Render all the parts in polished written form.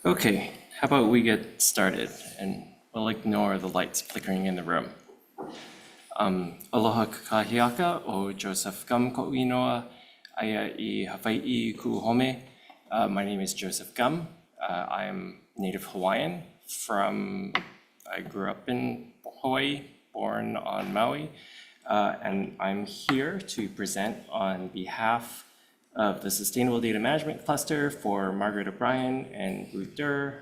Okay, how about we get started and we'll ignore the lights flickering in the room. Aloha kakahiaka o Joseph Gum ko'inoa aya I Hawaii kuhome. My name is Joseph Gum. I am native Hawaiian I grew up in Hawaii, born on Maui, and I'm here to present on behalf of the Sustainable Data Management Cluster for Margaret O'Brien and Ruth Durr.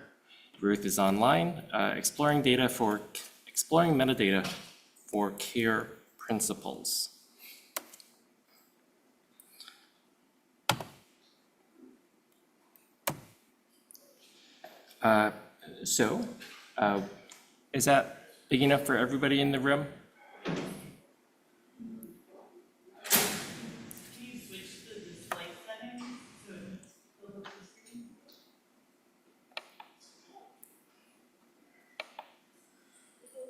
Ruth is online, exploring metadata for care principles. Is that big enough for everybody in the room?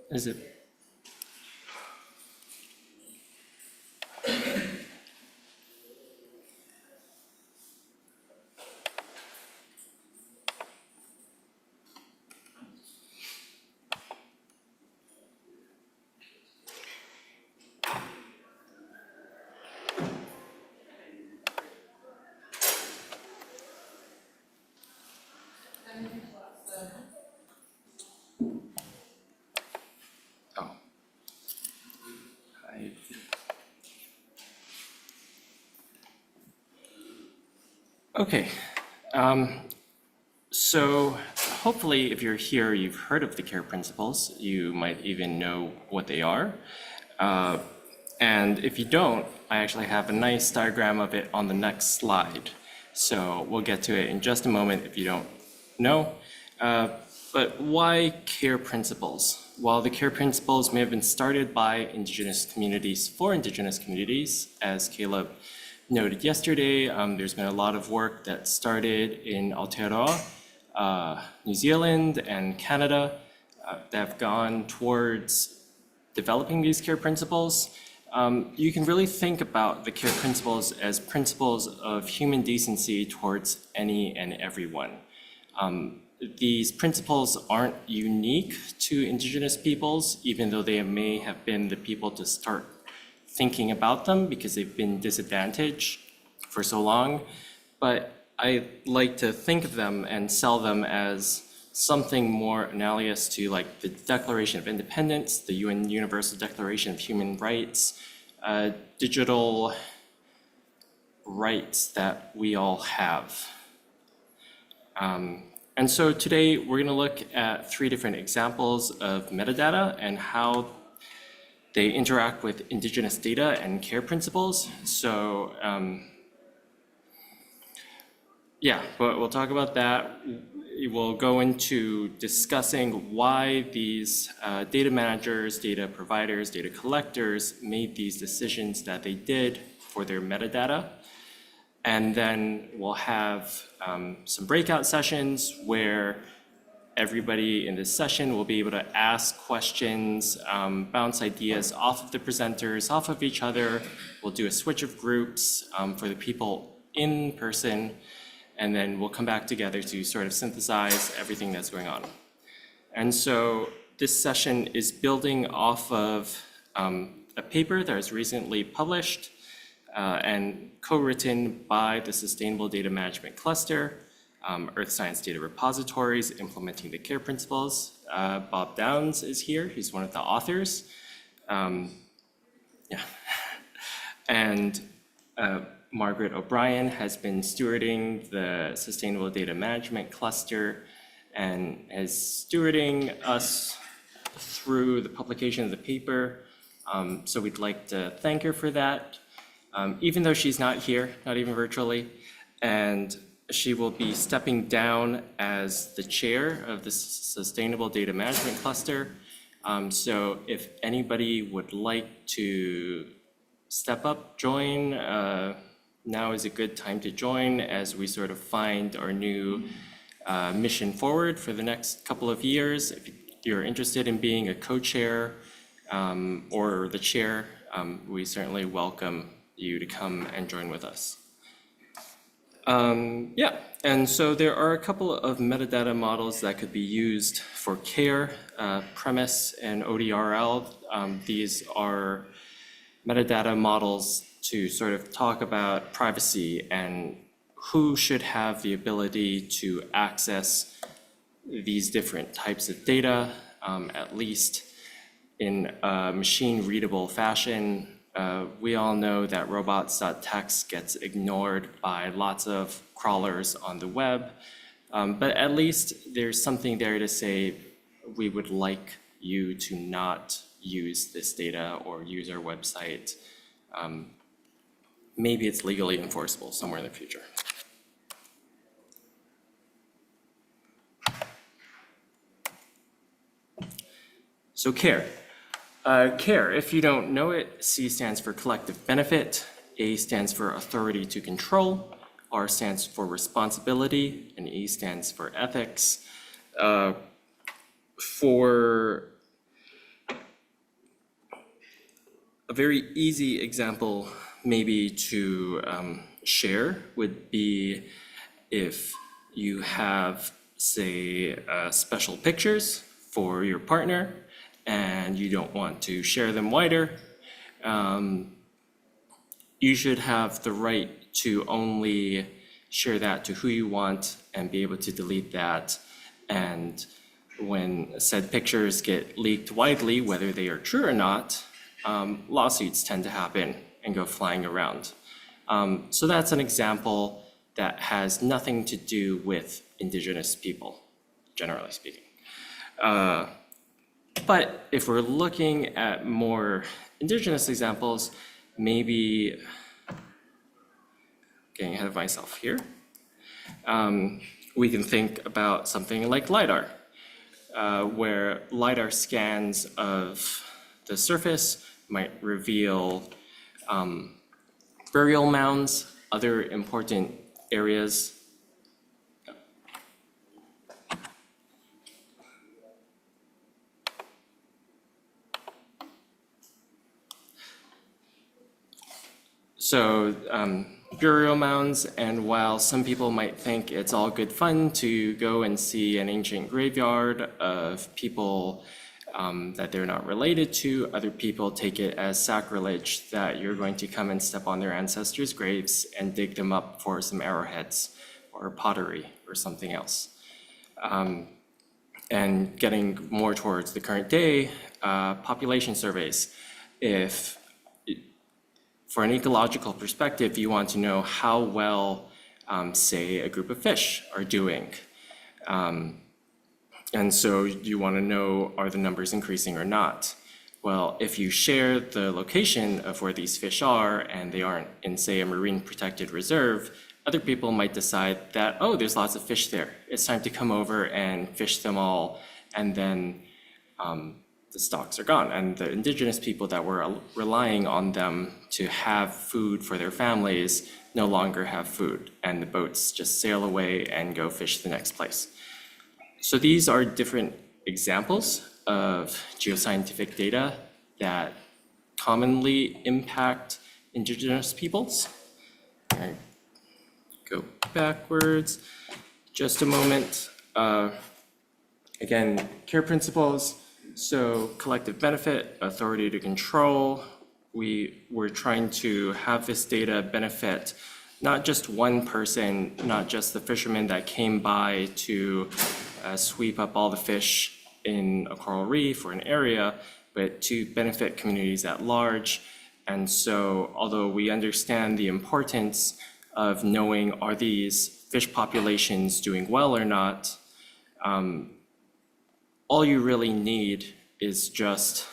Is it? Oh. Okay. So hopefully if you're here, you've heard of the CARE principles. You might even know what they are. And if you don't, I actually have a nice diagram of it on the next slide. So we'll get to it in just a moment if you don't know. But why CARE principles? While the CARE principles may have been started by Indigenous communities for Indigenous communities, as Caleb noted yesterday, there's been a lot of work that started in Aotearoa, New Zealand and Canada that have gone towards developing these CARE principles. You can really think about the CARE principles as principles of human decency towards any and everyone. These principles aren't unique to Indigenous peoples, even though they may have been the people to start thinking about them because they've been disadvantaged for so long. But I like to think of them and sell them as something more analogous to like the Declaration of Independence, the UN Universal Declaration of Human Rights, digital rights that we all have. And so today we're going to look at 3 different examples of metadata and how they interact with Indigenous data and CARE principles. So yeah, but we'll talk about that. We'll go into discussing why these data managers, data providers, data collectors made these decisions that they did for their metadata. And then we'll have some breakout sessions where everybody in this session will be able to ask questions, bounce ideas off of the presenters, off of each other. We'll do a switch of groups for the people in person, and then we'll come back together to sort of synthesize everything that's going on. And so this session is building off of a paper that was recently published and co-written by the Sustainable Data Management Cluster, Earth Science Data Repositories Implementing the CARE Principles. Bob Downs is here, he's one of the authors. Yeah. And Margaret O'Brien has been stewarding the Sustainable Data Management Cluster and is stewarding us through the publication of the paper. So we'd like to thank her for that. Even though she's not here, not even virtually, and she will be stepping down as the chair of the Sustainable Data Management Cluster. So if anybody would like to step up, join, now is a good time to join as we sort of find our new mission forward for the next couple of years. If you're interested in being a co-chair or the chair, we certainly welcome you to come and join with us. Yeah, and so there are a couple of metadata models that could be used for care, premise and ODRL. These are metadata models to sort of talk about privacy and who should have the ability to access these different types of data, at least in a machine-readable fashion. We all know that robots.txt gets ignored by lots of crawlers on the web, but at least there's something there to say we would like you to not use this data or use our website. Maybe it's legally enforceable somewhere in the future. So care. Care, if you don't know it, C stands for collective benefit, A stands for authority to control, R stands for responsibility, and E stands for ethics. For a very easy example maybe to share would be if you have, say, special pictures for your partner and you don't want to share them wider, you should have the right to only share that to who you want and be able to delete that. And when said pictures get leaked widely, whether they are true or not, lawsuits tend to happen and go flying around. So that's an example that has nothing to do with indigenous people, generally speaking. But if we're looking at more indigenous examples, maybe getting ahead of myself here, we can think about something like LiDAR, where LiDAR scans of the surface might reveal burial mounds, other important areas. So burial mounds, and while some people might think it's all good fun to go and see an ancient graveyard of people that they're not related to, other people take it as sacrilege that you're going to come and step on their ancestors' graves and dig them up for some arrowheads or pottery or something else. And getting more towards the current day, population surveys. If for an ecological perspective, you want to know how well, say, a group of fish are doing. And so you want to know, are the numbers increasing or not? Well, if you share the location of where these fish are and they aren't in, say, a marine protected reserve, other people might decide that, oh, there's lots of fish there. It's time to come over and fish them all, and then the stocks are gone. And the indigenous people that were relying on them to have food for their families no longer have food, and the boats just sail away and go fish the next place. So these are different examples of geoscientific data that commonly impact indigenous peoples. All right. Go backwards just a moment. Again, care principles. So collective benefit, authority to control. We're trying to have this data benefit not just one person, not just the fisherman that came by to sweep up all the fish in a coral reef or an area, but to benefit communities at large. And so although we understand the importance of knowing are these fish populations doing well or not, all you really need is just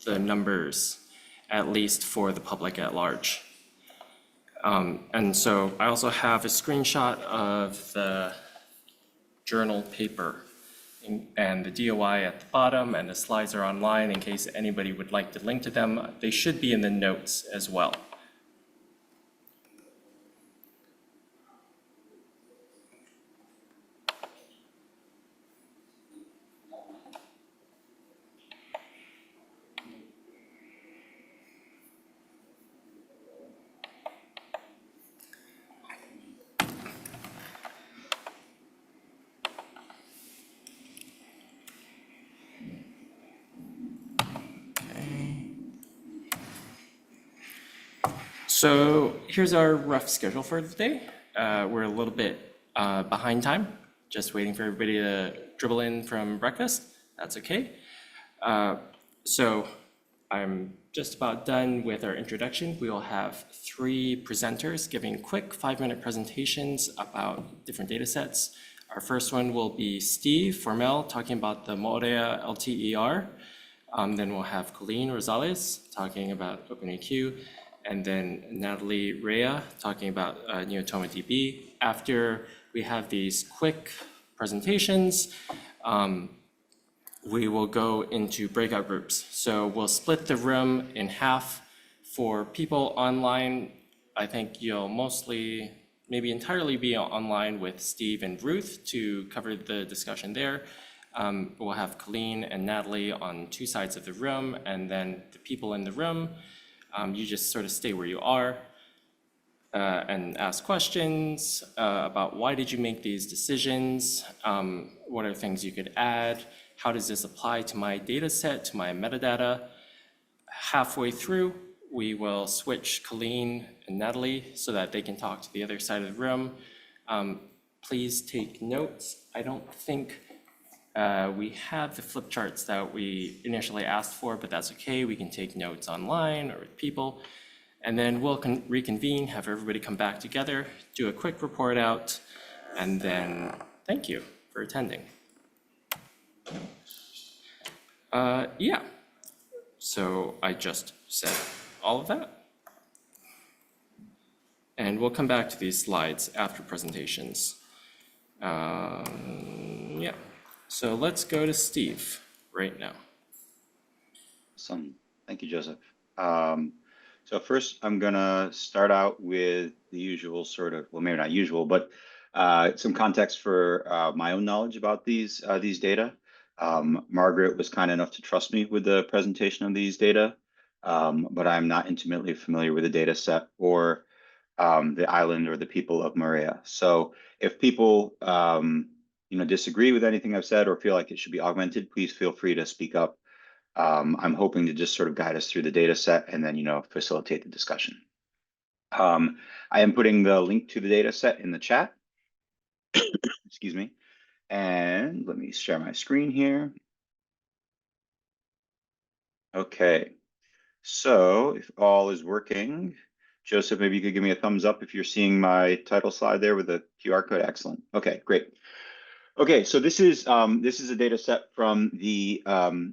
the numbers, at least for the public at large. And so I also have a screenshot of the journal paper and the DOI at the bottom, and the slides are online in case anybody would like to link to them. They should be in the notes as well. So here's our rough schedule for the day. We're a little bit behind time, just waiting for everybody to dribble in from breakfast. That's okay. So I'm just about done with our introduction. We will have three presenters giving quick 5-minute presentations about different data sets. Our first one will be Steve Formel talking about the Morea LTER. Then we'll have Colleen Rosales talking about OpenAQ, and then Natalie Rea talking about Neotoma DB. After we have these quick presentations, we will go into breakout groups. So we'll split the room in half. For people online, I think you'll mostly, maybe entirely be online with Steve and Ruth to cover the discussion there. We'll have Colleen and Natalie on two sides of the room, and then the people in the room, you just sort of stay where you are and ask questions about why did you make these decisions, what are things you could add, how does this apply to my data set, to my metadata. Halfway through, we will switch Colleen and Natalie so that they can talk to the other side of the room. Please take notes. I don't think we have the flip charts that we initially asked for, but that's okay. We can take notes online or with people. And then we'll reconvene, have everybody come back together, do a quick report out, and then thank you for attending. Yeah, so I just said all of that. And we'll come back to these slides after presentations. Yeah, so let's go to Steve right now. Awesome. Thank you, Joseph. So first, I'm gonna start out with the usual sort of, well, maybe not usual, but some context for my own knowledge about these data. Margaret was kind enough to trust me with the presentation of these data, but I'm not intimately familiar with the data set or the island or the people of Maria. So if people disagree with anything I've said or feel like it should be augmented, please feel free to speak up. I'm hoping to just sort of guide us through the data set and then, facilitate the discussion. I am putting the link to the data set in the chat. Excuse me. And let me share my screen here. Okay. So if all is working, Joseph, maybe you could give me a thumbs up if you're seeing my title slide there with the QR code. Excellent. Okay, great. Okay, so this is a data set from the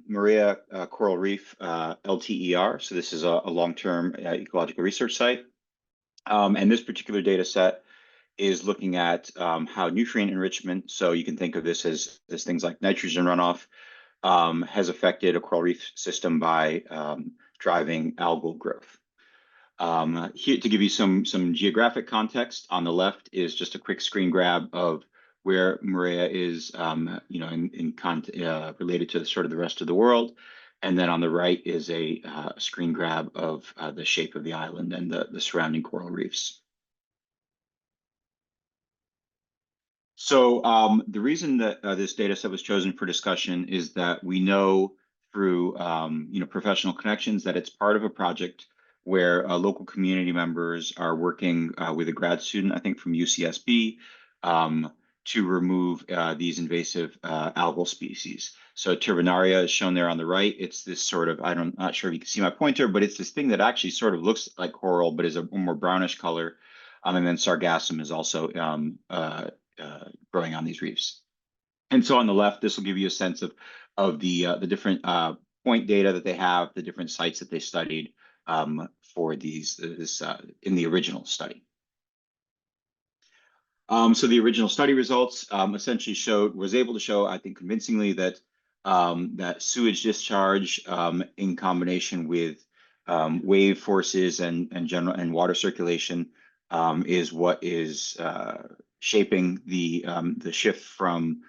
Maria Coral Reef LTER. So this is a long-term ecological research site. And this particular data set is looking at how nutrient enrichment, so you can think of this as things like nitrogen runoff, has affected a coral reef system by driving algal growth. Here to give you some geographic context, on the left is just a quick screen grab of where Maria is, related to sort of the rest of the world. And then on the right is a screen grab of the shape of the island and the surrounding coral reefs. So the reason that this data set was chosen for discussion is that we know through professional connections that it's part of a project where local community members are working with a grad student, I think from UCSB, to remove these invasive algal species. So Turbinaria is shown there on the right. It's this sort of, I'm not sure if you can see my pointer, but it's this thing that actually sort of looks like coral, but is a more brownish color. And then Sargassum is also growing on these reefs. And so on the left, this will give you a sense of the different point data that they have, the different sites that they studied for this in the original study. So the original study results essentially was able to show, I think, convincingly that that sewage discharge in combination with wave forces and water circulation is what is shaping the shift from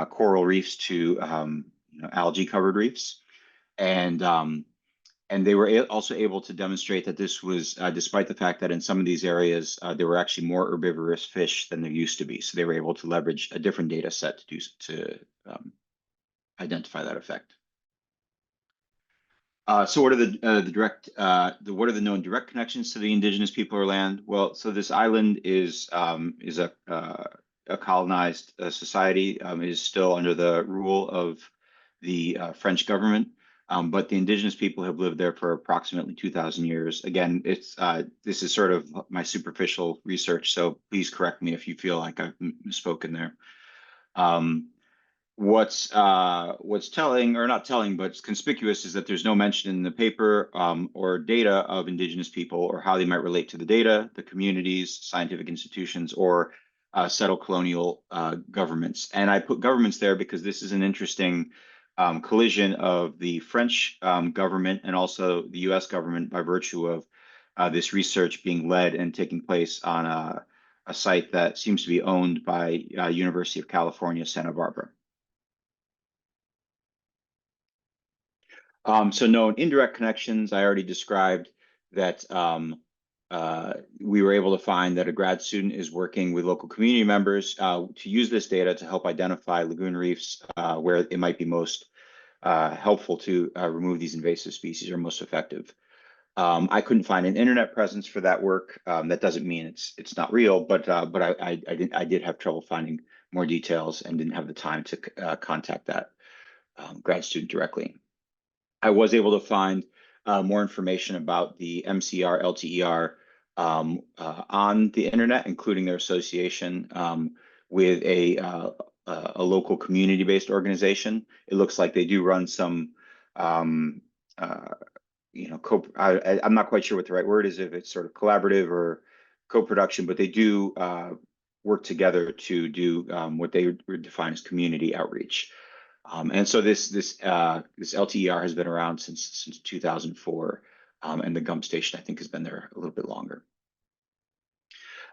coral reefs to algae-covered reefs, and they were also able to demonstrate that this was, despite the fact that in some of these areas there were actually more herbivorous fish than there used to be. So they were able to leverage a different data set to identify that effect. So what are the direct what are the known direct connections to the indigenous people or land? Well, so this island is a colonized society. It is still under the rule of the French government, but the indigenous people have lived there for approximately 2,000 years. Again, this is sort of my superficial research, so please correct me if you feel like I've misspoken there. Um, what's telling or not telling, but conspicuous is that there's no mention in the paper or data of indigenous people or how they might relate to the data, the communities, scientific institutions, or settled colonial governments. And I put governments there because this is an interesting collision of the French government and also the US government by virtue of this research being led and taking place on a site that seems to be owned by University of California, Santa Barbara. So known indirect connections, I already described that we were able to find that a grad student is working with local community members to use this data to help identify lagoon reefs where it might be most helpful to remove these invasive species or most effective. I couldn't find an internet presence for that work. That doesn't mean it's not real, but I did have trouble finding more details and didn't have the time to contact that grad student directly. I was able to find more information about the MCR LTER on the internet, including their association with a local community-based organization. It looks like they do run some, uh, I'm not quite sure what the right word is, if it's sort of collaborative or co-production, but they do work together to do what they would define as community outreach. And so this LTER has been around since 2004, and the GUMP station I think has been there a little bit longer.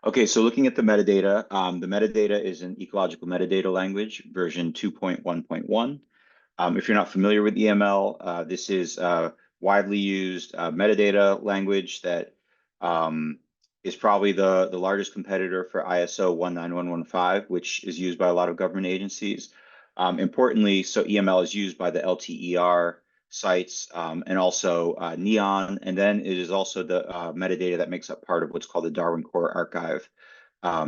Okay, so looking at the metadata is an ecological metadata language, version 2.1.1. If you're not familiar with EML, this is a widely used metadata language that is probably the largest competitor for ISO 19115, which is used by a lot of government agencies. Importantly, so EML is used by the LTER sites and also NEON, and then it is also the metadata that makes up part of what's called the Darwin Core Archive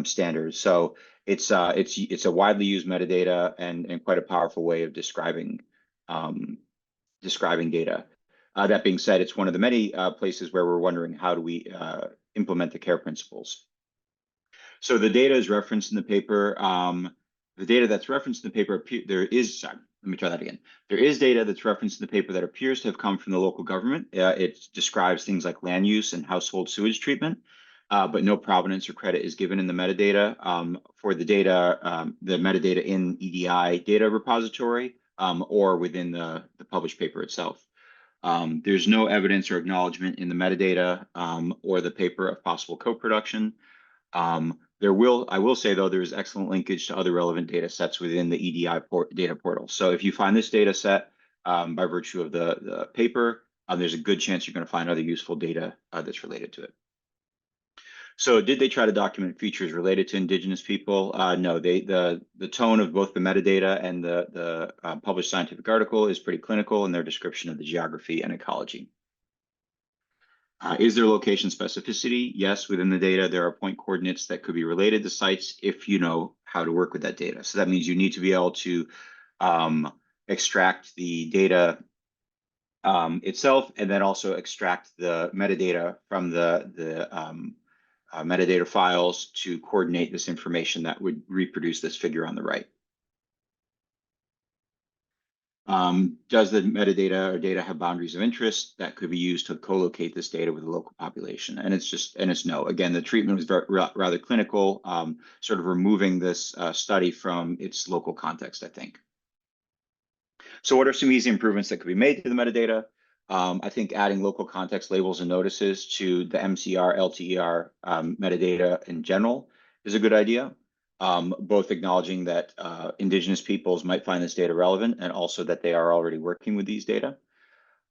standards. So it's a widely used metadata and quite a powerful way of describing describing data. That being said, it's one of the many places where we're wondering how do we implement the care principles. So the data is referenced in the paper. The data that's referenced in the paper, let me try that again. There is data that's referenced in the paper that appears to have come from the local government. It describes things like land use and household sewage treatment, but no provenance or credit is given in the metadata for the metadata in EDI data repository or within the published paper itself. There's no evidence or acknowledgement in the metadata or the paper of possible co-production. I will say though, there is excellent linkage to other relevant data sets within the EDI data portal. So if you find this data set by virtue of the paper, there's a good chance you're going to find other useful data that's related to it. So did they try to document features related to indigenous people? No, the tone of both the metadata and the published scientific article is pretty clinical in their description of the geography and ecology. Is there location specificity? Yes, within the data, there are point coordinates that could be related to sites if you know how to work with that data. So that means you need to be able to extract the data itself and then also extract the metadata from the metadata files to coordinate this information that would reproduce this figure on the right. Does the metadata or data have boundaries of interest that could be used to co-locate this data with the local population? And it's no. Again, the treatment was rather clinical, sort of removing this study from its local context, I think. So what are some easy improvements that could be made to the metadata? I think adding local context labels and notices to the MCR, LTER metadata in general is a good idea. Both acknowledging that indigenous peoples might find this data relevant and also that they are already working with these data.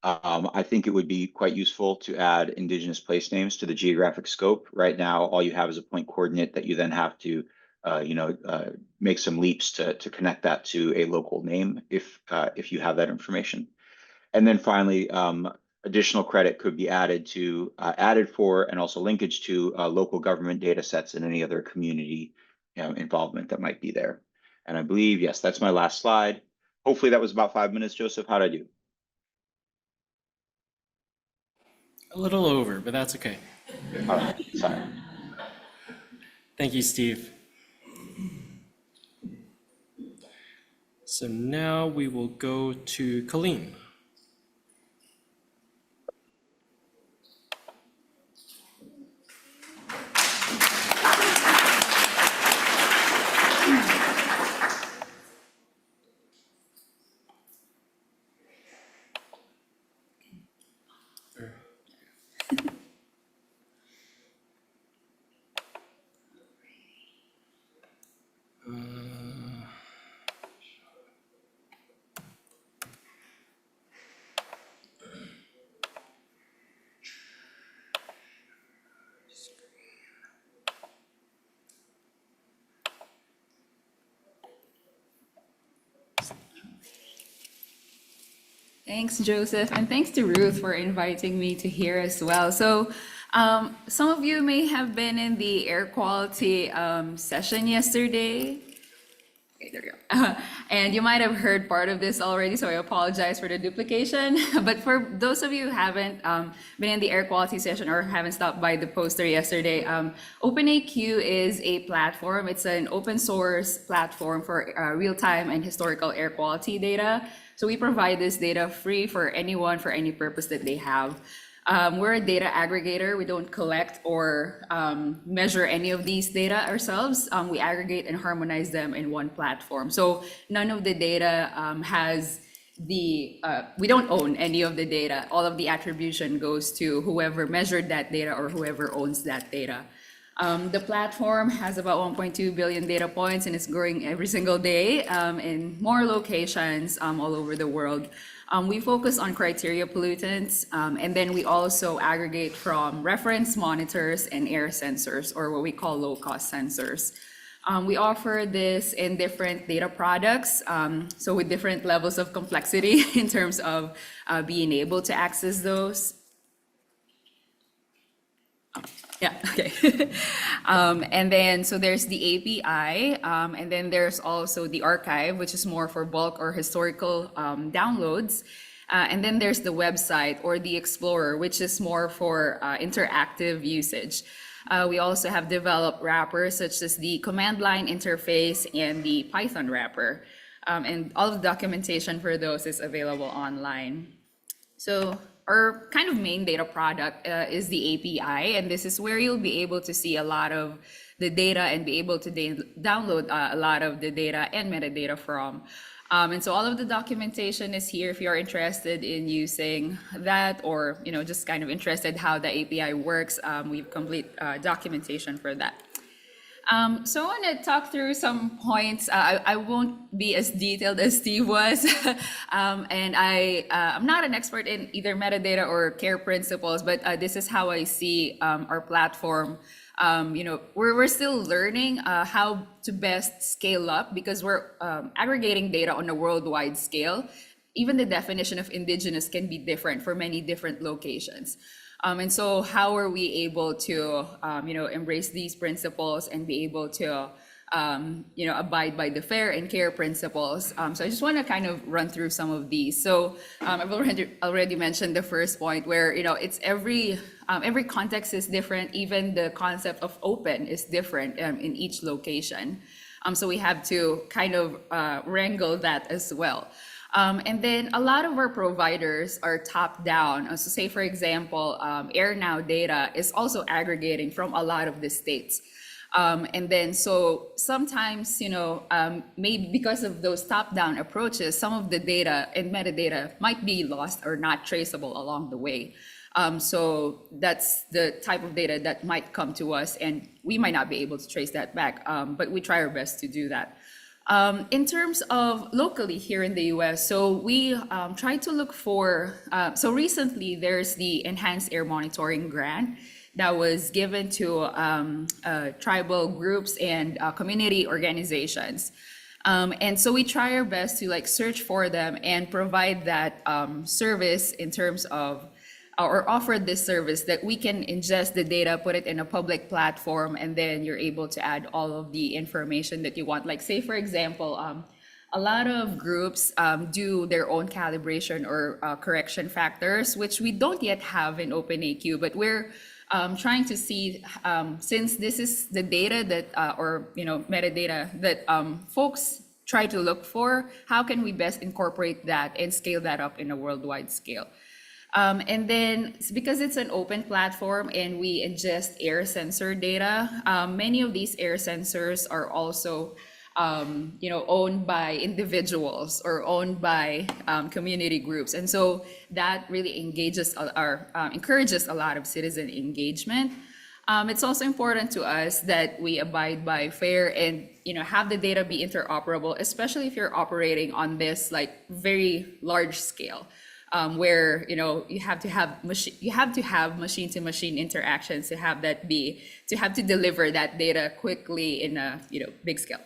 I think it would be quite useful to add indigenous place names to the geographic scope. Right now, all you have is a point coordinate that you then have to make some leaps to connect that to a local name if you have that information. And then finally, additional credit could be added for, and also linkage to local government data sets and any other community involvement that might be there. And I believe, yes, that's my last slide. Hopefully that was about 5 minutes, Joseph. How'd I do? A little over, but that's okay. All right, sorry. Thank you, Steve. So now we will go to Colleen. Thanks, Joseph, and thanks to Ruth for inviting me to here as well. So, some of you may have been in the air quality session yesterday. Okay, there we go. And you might have heard part of this already, so I apologize for the duplication. But for those of you who haven't been in the air quality session or haven't stopped by the poster yesterday, OpenAQ is a platform. It's an open source platform for real-time and historical air quality data. So we provide this data free for anyone for any purpose that they have. We're a data aggregator. We don't collect or measure any of these data ourselves. We aggregate and harmonize them in one platform. So none of the data we don't own any of the data. All of the attribution goes to whoever measured that data or whoever owns that data. The platform has about 1.2 billion data points and it's growing every single day in more locations all over the world. We focus on criteria pollutants, and then we also aggregate from reference monitors and air sensors, or what we call low-cost sensors. We offer this in different data products, so with different levels of complexity in terms of being able to access those. Yeah, okay. And then, so there's the API, and then there's also the archive, which is more for bulk or historical downloads. And then there's the website or the Explorer, which is more for interactive usage. We also have developed wrappers such as the command line interface and the Python wrapper. And all of the documentation for those is available online. So our kind of main data product is the API, and this is where you'll be able to see a lot of the data and be able to download a lot of the data and metadata from. And so all of the documentation is here if you're interested in using that, or just kind of interested how the API works. We have complete documentation for that. So I want to talk through some points. I won't be as detailed as Steve was, and I'm not an expert in either metadata or care principles, but this is how I see our platform. We're still learning how to best scale up because we're aggregating data on a worldwide scale. Even the definition of indigenous can be different for many different locations. And so how are we able to, embrace these principles and be able to, abide by the fair and care principles? So I just want to kind of run through some of these. So I've already mentioned the first point where, it's every context is different. Even the concept of open is different in each location. So we have to kind of wrangle that as well. And then a lot of our providers are top down. So say, for example, AirNow data is also aggregating from a lot of the states. And then so sometimes, maybe because of those top down approaches, some of the data and metadata might be lost or not traceable along the way. So that's the type of data that might come to us and we might not be able to trace that back, but we try our best to do that. In terms of locally here in the US, so we try to look for, so recently there's the Enhanced Air Monitoring Grant that was given to tribal groups and community organizations. And so we try our best to search for them and provide that service in terms of or offered this service that we can ingest the data, put it in a public platform, and then you're able to add all of the information that you want. Like say, for example, a lot of groups do their own calibration or correction factors, which we don't yet have in OpenAQ, but we're trying to see, since this is the data that, or metadata that folks try to look for, how can we best incorporate that and scale that up in a worldwide scale? And then because it's an open platform and we ingest air sensor data, many of these air sensors are also owned by individuals or owned by community groups. And so that really encourages a lot of citizen engagement. It's also important to us that we abide by FAIR and have the data be interoperable, especially if you're operating on this like very large scale. Where you have to have machine to machine interactions to have to deliver that data quickly in a big scale.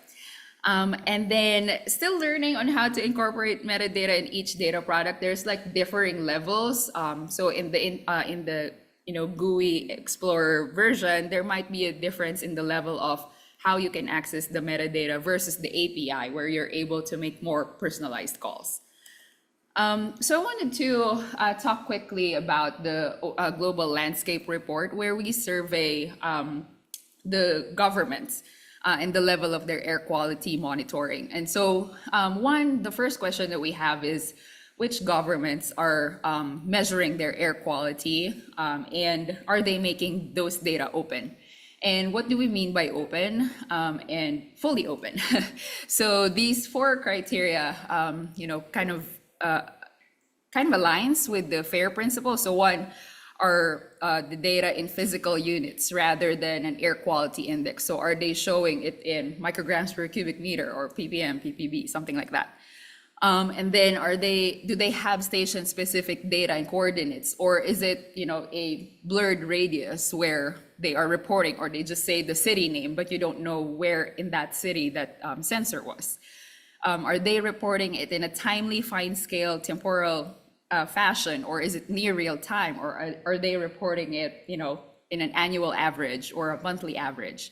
And then still learning on how to incorporate metadata in each data product. There's like differing levels. So in the GUI Explorer version, there might be a difference in the level of how you can access the metadata versus the API, where you're able to make more personalized calls. So I wanted to talk quickly about the Global Landscape Report, where we survey the governments and the level of their air quality monitoring. And so the first question that we have is, which governments are measuring their air quality and are they making those data open? And what do we mean by open and fully open? So these 4 criteria, kind of aligns with the FAIR principle. So one are the data in physical units rather than an air quality index. So are they showing it in micrograms per cubic meter or ppm, ppb, something like that? And then do they have station specific data and coordinates, or is it a blurred radius where they are reporting, or they just say the city name but you don't know where in that city that sensor was? Are they reporting it in a timely, fine scale, temporal fashion, or is it near real time, or are they reporting it, in an annual average or a monthly average?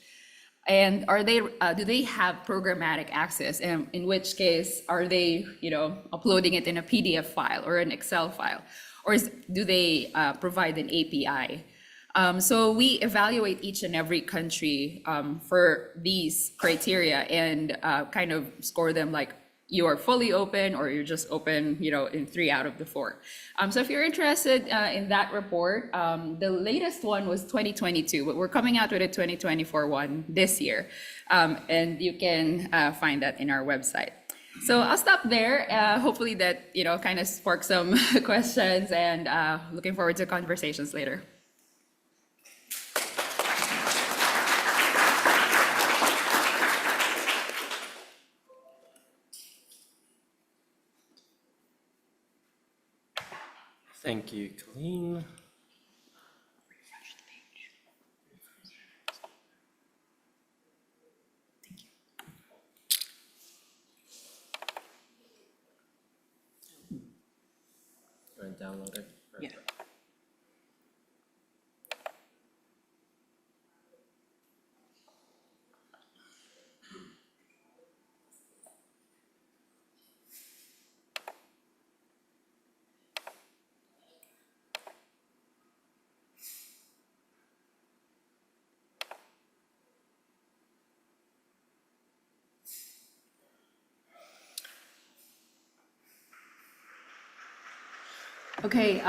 And do they have programmatic access? And in which case, are they, uploading it in a PDF file or an Excel file, or do they provide an API? So we evaluate each and every country for these criteria and kind of score them like you are fully open or you're just open, in 3 out of the 4. So if you're interested in that report, the latest one was 2022, but we're coming out with a 2024 one this year. And you can find that in our website. So I'll stop there. Hopefully that, kind of sparks some questions, and looking forward to conversations later. Thank you, Colleen. You want to download it? Yeah. Okay,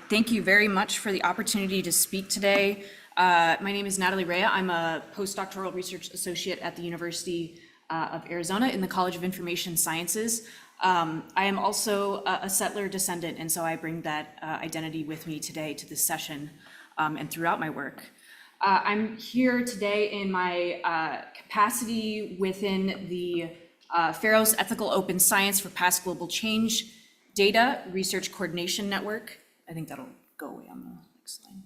thank you very much for the opportunity to speak today. My name is Natalie Rea. I'm a postdoctoral research associate at the University of Arizona in the College of Information Sciences. I am also a settler descendant, and so I bring that identity with me today to this session and throughout my work. I'm here today in my capacity within the FARO's Ethical Open Science for Past Global Change Data Research Coordination Network. I think that'll go away on the next slide.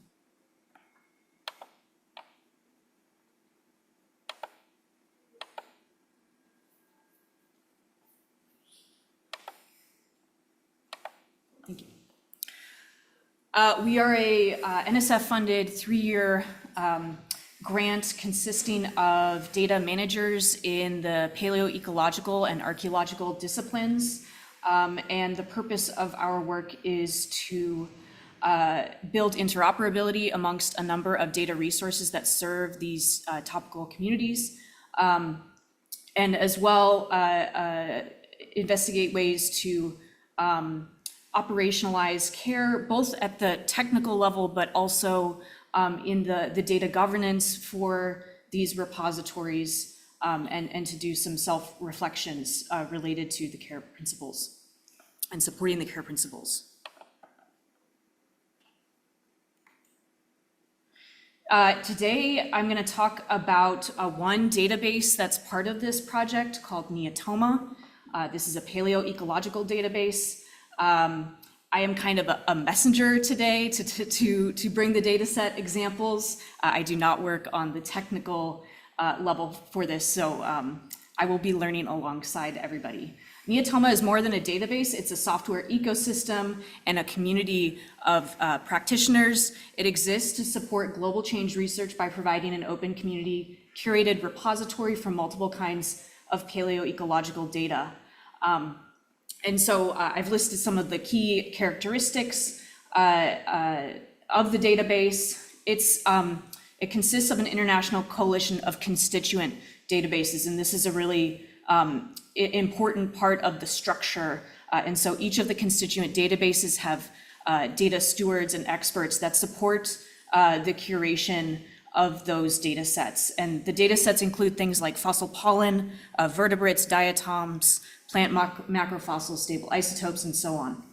Thank you. We are a NSF-funded 3-year grant consisting of data managers in the paleoecological and archaeological disciplines. And the purpose of our work is to build interoperability amongst a number of data resources that serve these topical communities, and as well investigate ways to operationalize care, both at the technical level, but also in the data governance for these repositories, and to do some self-reflections related to the care principles and supporting the care principles. Today, I'm going to talk about one database that's part of this project called Neotoma. This is a paleoecological database. I am kind of a messenger today to bring the data set examples. I do not work on the technical level for this, so I will be learning alongside everybody. Neotoma is more than a database. It's a software ecosystem and a community of practitioners. It exists to support global change research by providing an open community curated repository for multiple kinds of paleoecological data. And so I've listed some of the key characteristics of the database. It consists of an international coalition of constituent databases, and this is a really important part of the structure. And so each of the constituent databases have data stewards and experts that support the curation of those data sets. And the data sets include things like fossil pollen, vertebrates, diatoms, plant macrofossils, stable isotopes, and so on.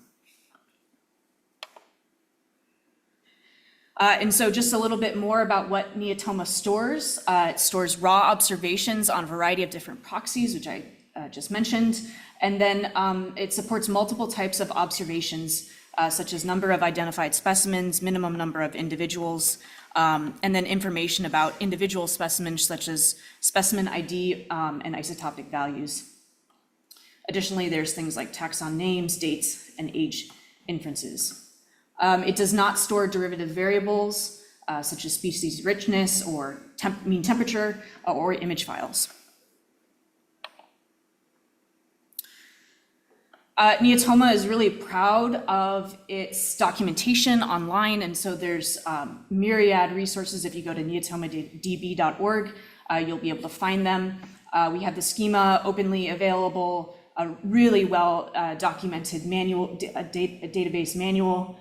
And so just a little bit more about what Neotoma stores. It stores raw observations on a variety of different proxies, which I just mentioned. And then it supports multiple types of observations, such as number of identified specimens, minimum number of individuals, and then information about individual specimens, such as specimen ID and isotopic values. Additionally, there's things like taxon names, dates, and age inferences. It does not store derivative variables, such as species richness or mean temperature, or image files. Neotoma is really proud of its documentation online, and so there's myriad resources. If you go to neotomadb.org, you'll be able to find them. We have the schema openly available, a really well documented manual, database manual.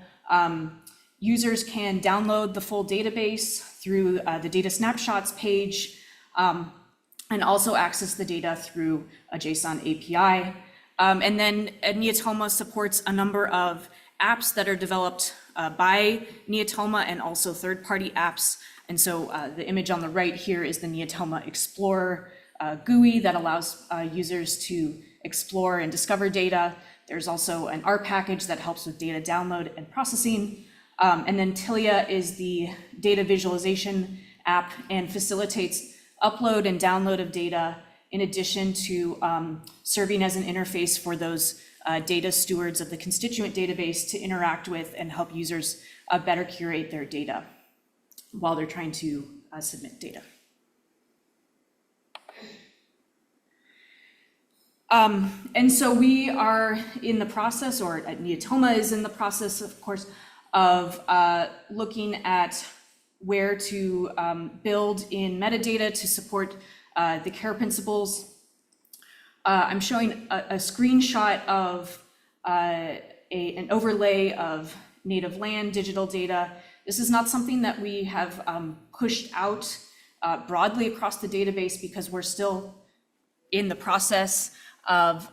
Users can download the full database through the data snapshots page, and also access the data through a JSON API. And then Neotoma supports a number of apps that are developed by Neotoma and also third-party apps. And so the image on the right here is the Neotoma Explorer GUI that allows users to explore and discover data. There's also an R package that helps with data download and processing. And then Tilia is the data visualization app and facilitates upload and download of data, in addition to serving as an interface for those data stewards of the constituent database to interact with and help users better curate their data while they're trying to submit data. And so we are in the process, or Neotoma is in the process, of course, of looking at where to build in metadata to support the care principles. I'm showing a screenshot of an overlay of native land digital data. This is not something that we have pushed out broadly across the database because we're still in the process of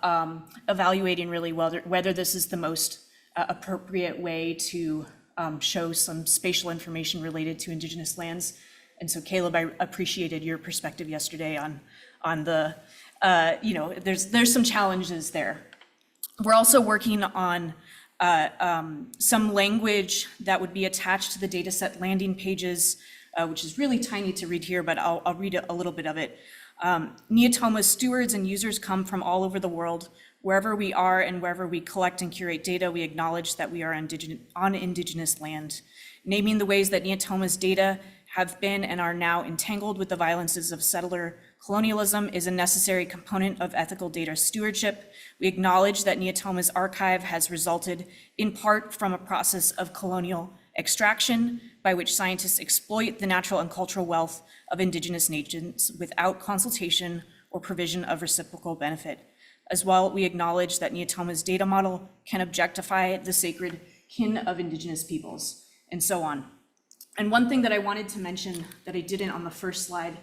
evaluating really whether this is the most appropriate way to show some spatial information related to Indigenous lands. And so Caleb, I appreciated your perspective yesterday on the, there's some challenges there. We're also working on some language that would be attached to the dataset landing pages which is really tiny to read here, but I'll read a little bit of it. Neotoma's stewards and users come from all over the world. Wherever we are and wherever we collect and curate data, we acknowledge that we are on indigenous land. Naming the ways that Neotoma's data have been and are now entangled with the violences of settler colonialism is a necessary component of ethical data stewardship. We acknowledge that Neotoma's archive has resulted in part from a process of colonial extraction by which scientists exploit the natural and cultural wealth of indigenous nations without consultation or provision of reciprocal benefit. As well, we acknowledge that Neotoma's data model can objectify the sacred kin of indigenous peoples, and so on. And one thing that I wanted to mention that I didn't on the first slide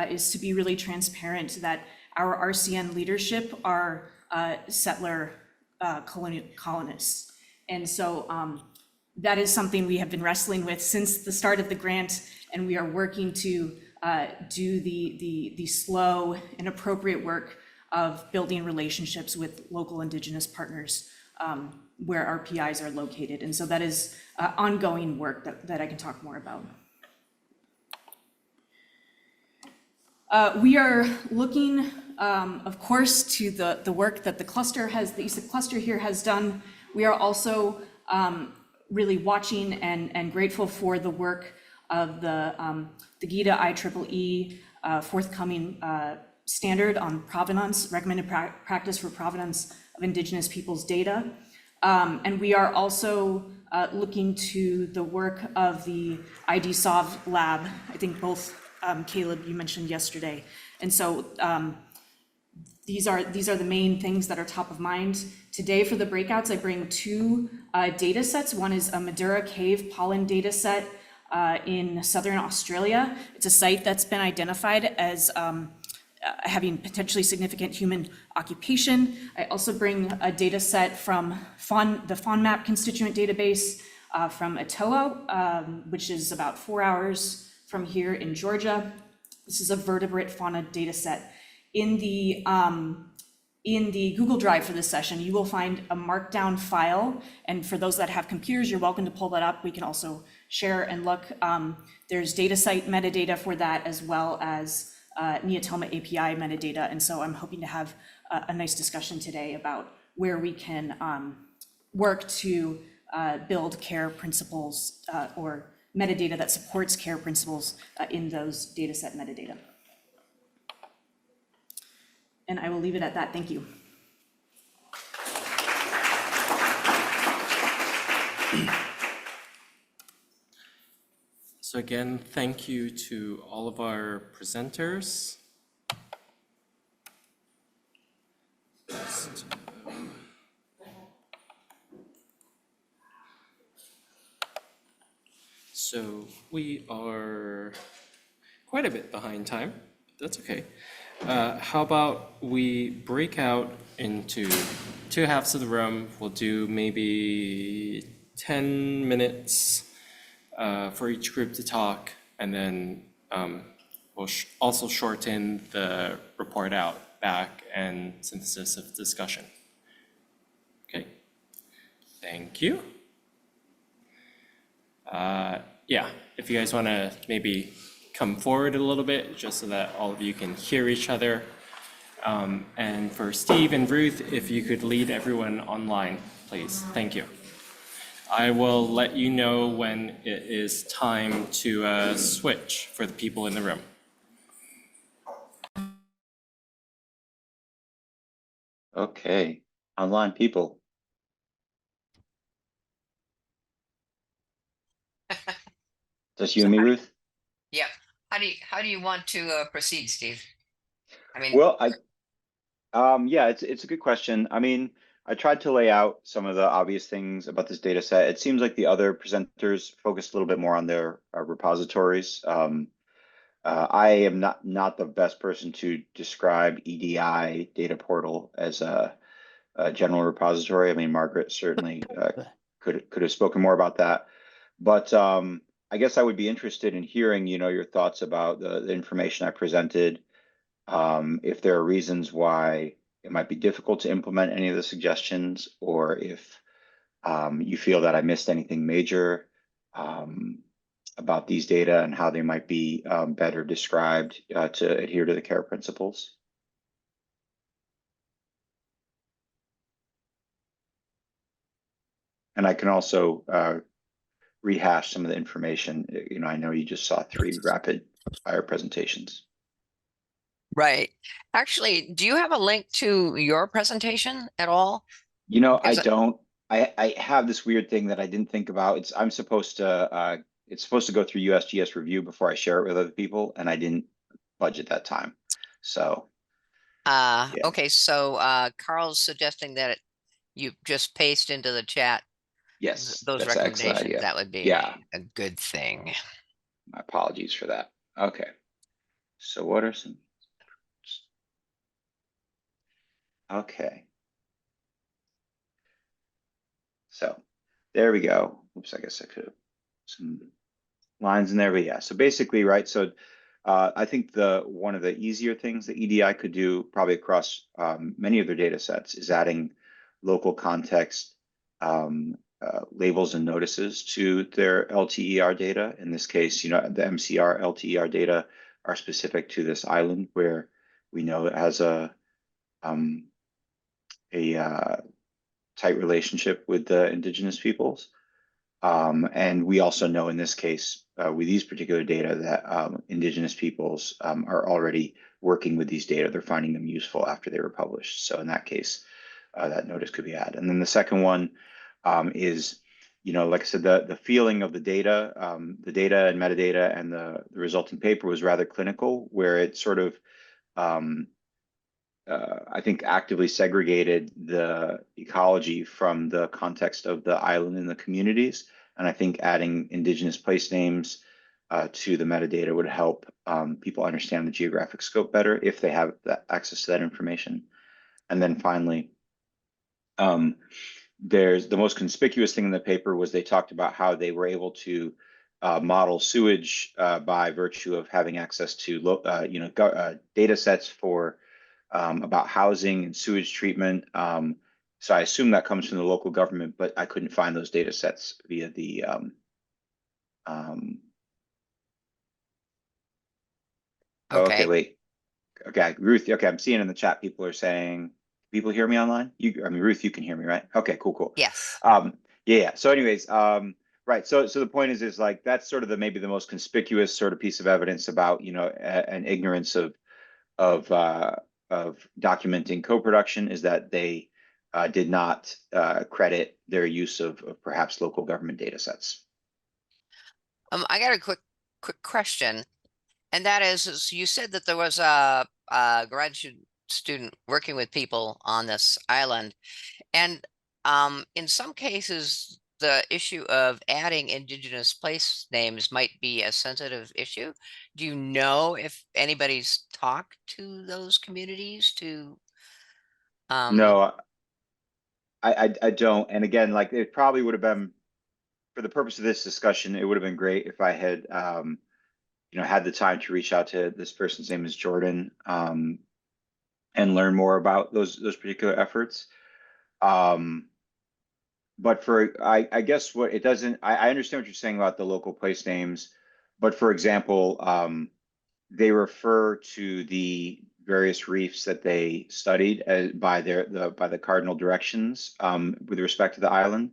is to be really transparent that our RCN leadership are settler colonists. And so that is something we have been wrestling with since the start of the grant, and we are working to do the slow and appropriate work of building relationships with local indigenous partners where our PIs are located. And so that is ongoing work that I can talk more about. We are looking, of course, to the work that the ESIP cluster here has done. We are also really watching and grateful for the work of the GITA IEEE forthcoming standard on provenance, recommended practice for provenance of indigenous peoples' data. And we are also looking to the work of the IDSOV lab. I think both Caleb, you mentioned yesterday. And so these are the main things that are top of mind. Today for the breakouts, I bring two data sets. One is a Madura cave pollen data set in Southern Australia. It's a site that's been identified as having potentially significant human occupation. I also bring a data set from the FaunMap constituent database from Atoa, which is about 4 hours from here in Georgia. This is a vertebrate fauna data set. In the Google Drive for this session, you will find a markdown file. And for those that have computers, you're welcome to pull that up. We can also share and look. There's data site metadata for that, as well as Neotoma API metadata. And so I'm hoping to have a nice discussion today about where we can work to build care principles or metadata that supports care principles in those data set metadata. And I will leave it at that. Thank you. So again, thank you to all of our presenters. So we are quite a bit behind time. That's okay. How about we break out into two halves of the room? We'll do maybe 10 minutes for each group to talk, and then we'll also shorten the report out back and synthesis of discussion. Okay, thank you. Yeah, if you guys want to maybe come forward a little bit, just so that all of you can hear each other. And for Steve and Ruth, if you could lead everyone online, please. Thank you. I will let you know when it is time to switch for the people in the room. Okay, online people. Just you and me, Ruth? Yeah. How do you want to proceed, Steve? I mean, Well, yeah, it's a good question. I mean, I tried to lay out some of the obvious things about this data set. It seems like the other presenters focused a little bit more on their repositories. I am not the best person to describe EDI data portal as a general repository. I mean, Margaret certainly could have spoken more about that. But I guess I would be interested in hearing, your thoughts about the information I presented. If there are reasons why it might be difficult to implement any of the suggestions, or if you feel that I missed anything major. about these data and how they might be better described to adhere to the CARE principles. And I can also rehash some of the information. I know you just saw 3 rapid fire presentations. Right. Actually, do you have a link to your presentation at all? I Because don't. I have this weird thing that I didn't think about. I'm supposed to. It's supposed to go through USGS review before I share it with other people, and I didn't budget that time. So yeah. okay, so Carl's suggesting that you just paste into the chat Yes, those that's an excellent recommendations. idea. That would be Yeah, a good thing. my apologies for that. Okay. So what are some? Okay. So there we go. Oops, I guess I could have some lines in there, but yeah. So basically, right. So I think one of the easier things that EDI could do, probably across many of their data sets, is adding local context labels and notices to their LTER data. In this case, the MCR LTER data are specific to this island where we know it has a tight relationship with the indigenous peoples. And we also know in this case, with these particular data, that indigenous peoples are already working with these data. They're finding them useful after they were published. So in that case, that notice could be added. And then the second one is, like I said, the feeling of the data and metadata and the resulting paper was rather clinical, where it sort of I think actively segregated the ecology from the context of the island and the communities. And I think adding indigenous place names to the metadata would help people understand the geographic scope better if they have access to that information. And then finally, there's the most conspicuous thing in the paper was they talked about how they were able to model sewage by virtue of having access to data sets for about housing and sewage treatment. So I assume that comes from the local government, but I couldn't find those data sets via the oh, okay, Okay. wait. Okay, Ruth. Okay, I'm seeing in the chat people are saying, people hear me online? Ruth, you can hear me, right? Okay, cool. Yes. Yeah. So, anyways, right. So the point is like that's sort of maybe the most conspicuous sort of piece of evidence about an ignorance of documenting co-production is that they did not credit their use of perhaps local government data sets. I got a quick question, and that is you said that there was a graduate student working with people on this island, and in some cases, the issue of adding indigenous place names might be a sensitive issue. Do you know if anybody's talked to those communities to No, I don't. And again, like it probably would have been, for the purpose of this discussion, it would have been great if I had had the time to reach out to this person's name is Jordan and learn more about those particular efforts. But I guess what it doesn't, I understand what you're saying about the local place names, but for example, they refer to the various reefs that they studied by the cardinal directions with respect to the island.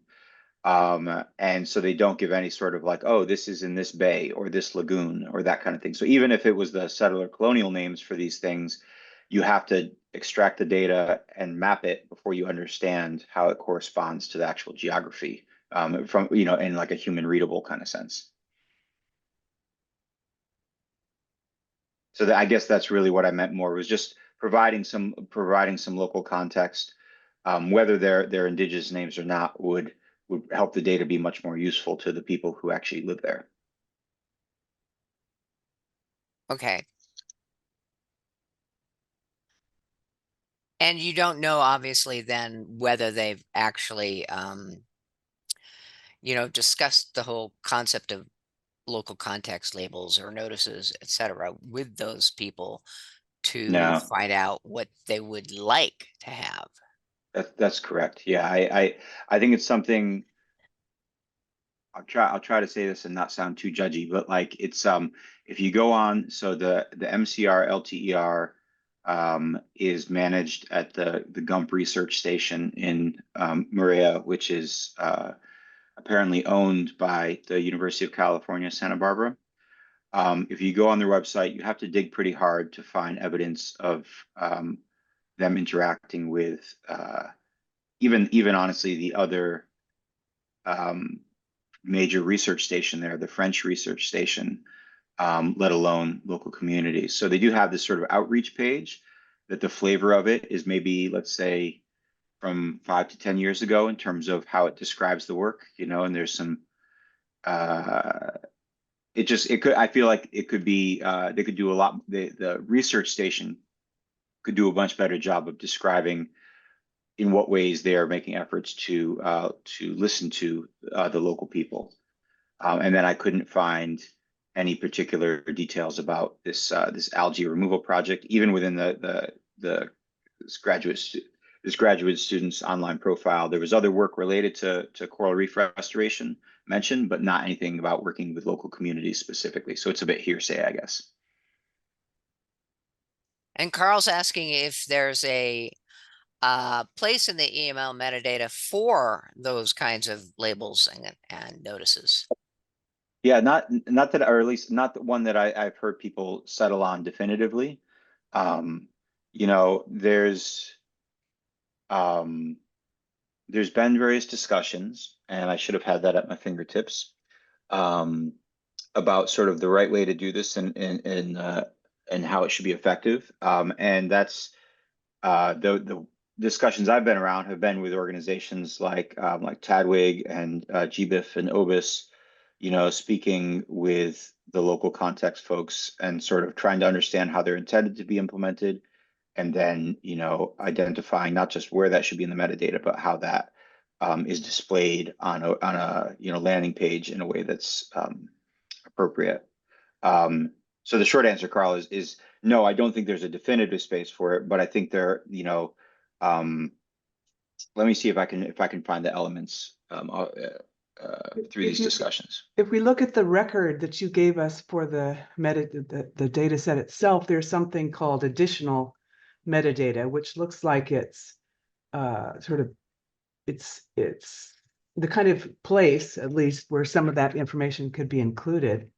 And so they don't give any sort of like, oh, this is in this bay or this lagoon or that kind of thing. So even if it was the settler colonial names for these things, you have to extract the data and map it before you understand how it corresponds to the actual geography from, in like a human readable kind of sense. So I guess that's really what I meant more was just providing some local context, whether they're indigenous names or not would help the data be much more useful to the people who actually live there. okay. And you don't know, obviously, then whether they've actually, discussed the whole concept of local context labels or notices, etc., with those people to No, find out what they would like to have. that's correct. Yeah, I think it's something I'll try to say this and not sound too judgy, but like it's if you go on, so the MCR LTER is managed at the Gump Research Station in Maria, which is apparently owned by the University of California, Santa Barbara. If you go on their website, you have to dig pretty hard to find evidence of them interacting with even honestly the other major research station there, the French research station, let alone local communities. So they do have this sort of outreach page that the flavor of it is maybe, let's say, from 5 to 10 years ago in terms of how it describes the work, and there's some I feel like it could be they could do a lot. The research station could do a much better job of describing in what ways they are making efforts to listen to the local people. And then I couldn't find any particular details about this algae removal project, even within the this graduate this graduate student's online profile. There was other work related to coral reef restoration mentioned, but not anything about working with local communities specifically. So it's a bit hearsay, I guess. And Carl's asking if there's a place in the EML metadata for those kinds of labels and notices. Yeah, not that, or at least not the one that I've heard people settle on definitively. There's been various discussions, and I should have had that at my fingertips, about sort of the right way to do this and how it should be effective. And that's the discussions I've been around have been with organizations like Tadwig and GBIF and OBIS, speaking with the local context folks and sort of trying to understand how they're intended to be implemented, and then identifying not just where that should be in the metadata, but how that is displayed on a landing page in a way that's appropriate. So the short answer, Carl, is no, I don't think there's a definitive space for it, but I think let me see if I can find the elements through these discussions. If we look at the record that you gave us for the data set itself, there's something called additional metadata, which looks like it's it's the kind of place, at least, where some of that information could be included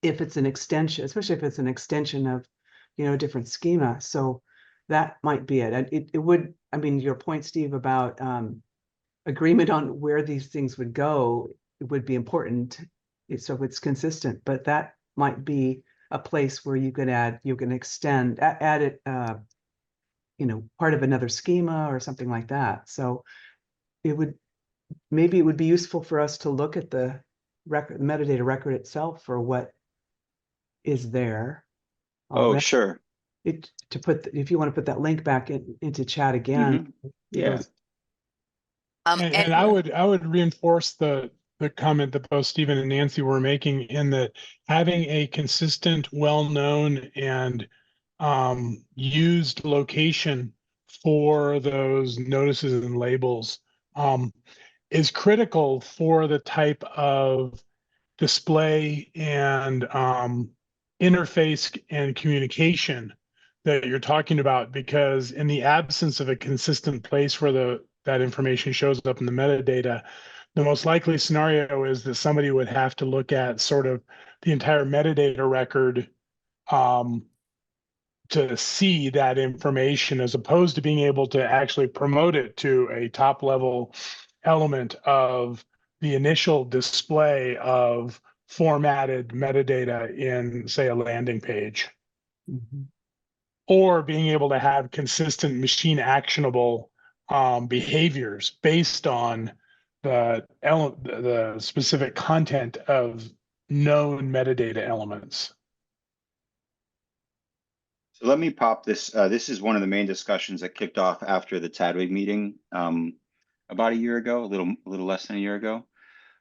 if it's an extension, especially if it's an extension of, a different schema. So that might be it. And it would, I mean, your point, Steve, about agreement on where these things would go, it would be important. So it's consistent, but that might be a place where you can extend, add it, part of another schema or something like that. So maybe it would be useful for us to look at the record, the metadata record itself, for what is there. Oh, sure. If you want to put that link back into chat again. Yeah. And I would reinforce the comment that both Stephen and Nancy were making, in that having a consistent, well-known and used location for those notices and labels is critical for the type of display and interface and communication that you're talking about. Because in the absence of a consistent place where that information shows up in the metadata, the most likely scenario is that somebody would have to look at sort of the entire metadata record to see that information, as opposed to being able to actually promote it to a top level element of the initial display of formatted metadata in, say, a landing page. Mhm. Or being able to have consistent machine actionable behaviors based on the specific content of known metadata elements. So let me pop this. This is one of the main discussions that kicked off after the Tadwig meeting about a year ago, a little less than a year ago.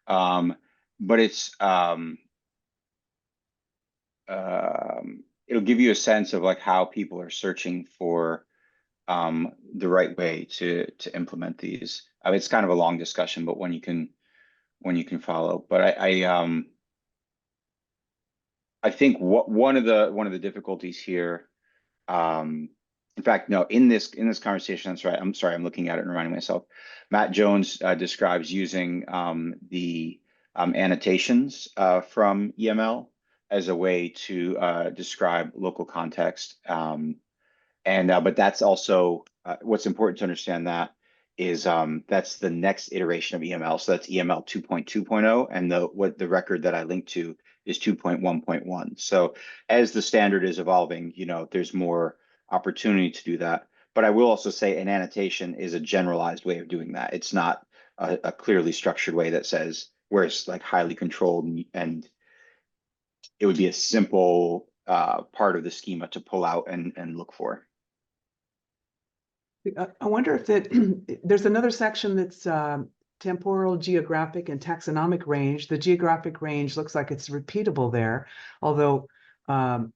But it'll give you a sense of like how people are searching for the right way to implement these. It's kind of a long discussion, but one you can when you can follow. But I think one of the difficulties here, in fact, no, in this conversation, that's right. I'm sorry, I'm looking at it and reminding myself. Matt Jones describes using the annotations from EML as a way to describe local context. But that's also what's important to understand that is that's the next iteration of EML. So that's EML 2.2.0, and the record that I linked to is 2.1.1. So as the standard is evolving, there's more opportunity to do that. But I will also say an annotation is a generalized way of doing that. It's not a clearly structured way that says where it's like highly controlled and it would be a simple part of the schema to pull out and look for. I wonder if there's another section that's temporal, geographic, and taxonomic range. The geographic range looks like it's repeatable there, although then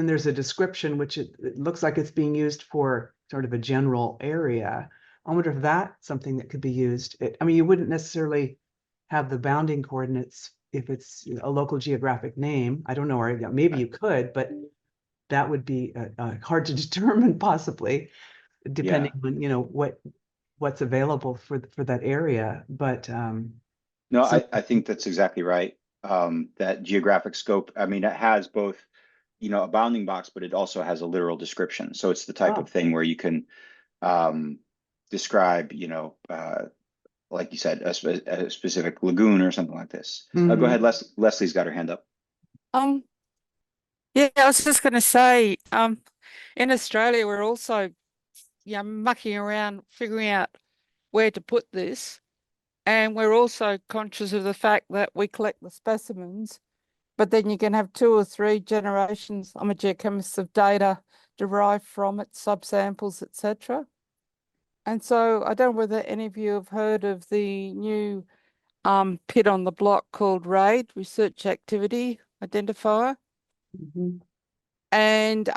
there's a description which it looks like it's being used for sort of a general area. I wonder if that's something that could be used. I mean, you wouldn't necessarily have the bounding coordinates if it's a local geographic name. I don't know, or maybe you could, but that would be hard to determine possibly, depending on what's available for that area. But no, I think that's exactly right. That geographic scope, I mean, it has both, a bounding box, but it also has a literal description. So it's the type of thing where you can describe, like you said, a specific lagoon or something like this. Go ahead, Leslie's got her hand up. Yeah, I was just going to say, in Australia, we're also, mucking around, figuring out where to put this. And we're also conscious of the fact that we collect the specimens, but then you can have 2 or 3 generations, I'm a geochemist, of data derived from it, subsamples, etc. And so I don't know whether any of you have heard of the new PID on the block called RAID, Research Activity Identifier. And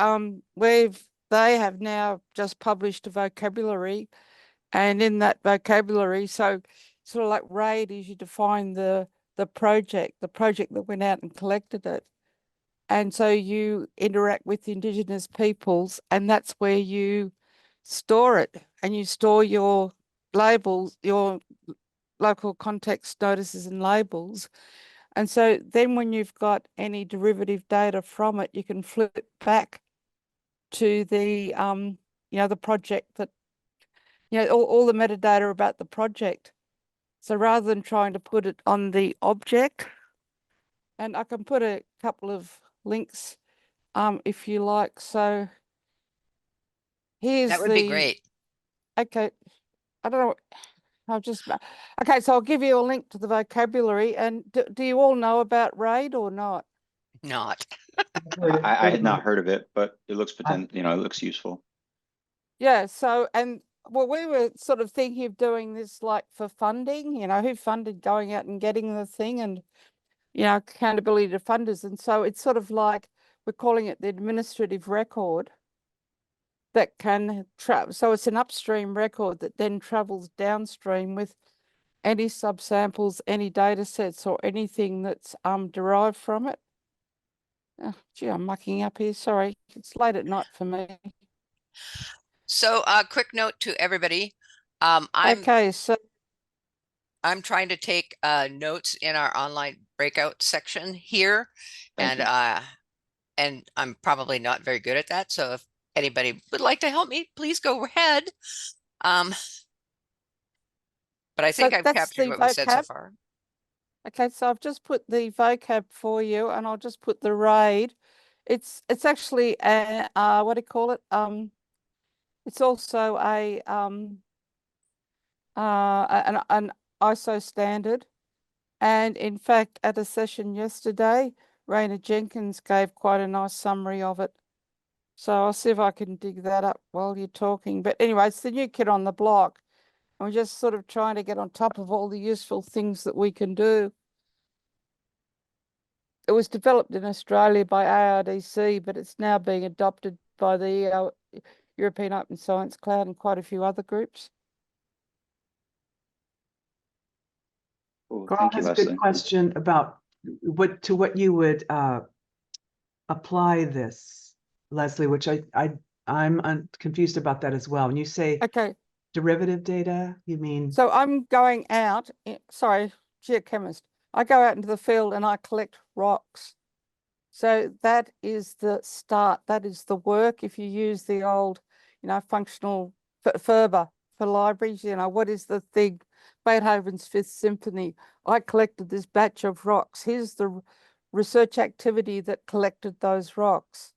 they have now just published a vocabulary, and in that vocabulary, so sort of like RAID is you define the project that went out and collected it. And so you interact with Indigenous peoples, and that's where you store it, and you store your labels, your local context notices and labels. And so then when you've got any derivative data from it, you can flip back to the, the project that, all the metadata about the project. So rather than trying to put it on the object, and I can put a couple of links if you like. So here's That would be great. Okay, I don't know. Okay, so I'll give you a link to the vocabulary. And do you all know about RAID or not? Not. I had not heard of it, but it looks it looks useful. Yeah, so, and well, we were sort of thinking of doing this like for funding, who funded going out and getting the thing, and, accountability to funders. And so it's sort of like, we're calling it the administrative record that can travel. So it's an upstream record that then travels downstream with any subsamples, any data sets, or anything that's derived from it. Oh, gee, I'm mucking up here. Sorry, it's late at night for me. So quick note to everybody. Okay, so I'm trying to take notes in our online breakout section here. Thank And I'm probably not very good at that. So if anybody would like to help me, please go ahead. But I think I've captured what we said so far. Okay, so I've just put the vocab for you, and I'll just put the RAID. It's actually a what do you call it? It's also an ISO standard. And in fact, at a session yesterday, Raina Jenkins gave quite a nice summary of it. So I'll see if I can dig that up while you're talking. But anyway, it's the new kid on the block. And we're just sort of trying to get on top of all the useful things that we can do. It was developed in Australia by ARDC, but it's now being adopted by the European Open Science Cloud and quite a few other groups. Cool. Carl Thank you, has a good Leslie. question about what you would apply this, Leslie, which I'm confused about that as well. When you say Okay, derivative data, you mean? so I'm going out, sorry, geochemist. I go out into the field and I collect rocks. So that is the start. That is the work. If you use the old, functional Ferber for libraries, what is the thing? Beethoven's Fifth Symphony. I collected this batch of rocks. Here's the research activity that collected those rocks.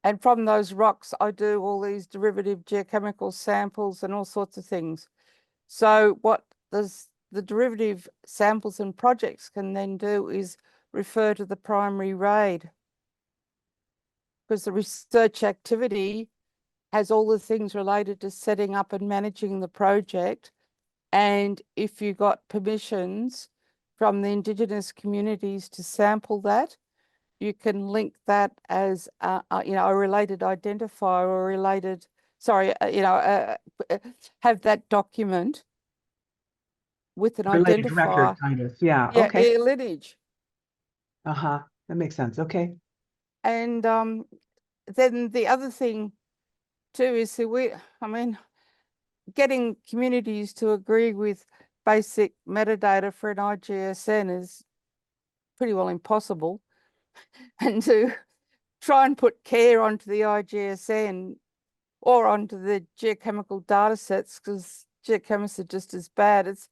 And from those rocks, I do all these derivative geochemical samples and all sorts of things. So what the derivative samples and projects can then do is refer to the primary RAID, because the research activity has all the things related to setting up and managing the project. And if you got permissions from the Indigenous communities to sample that, you can link that as a related identifier or related, sorry, have that document with an Related record, identifier. kind of. Yeah. Yeah, Okay. lineage. Uh-huh. That makes sense. Okay. And then the other thing too is that getting communities to agree with basic metadata for an IGSN is pretty well impossible. And to try and put care onto the IGSN or onto the geochemical data sets, because geochemists are just as bad. It's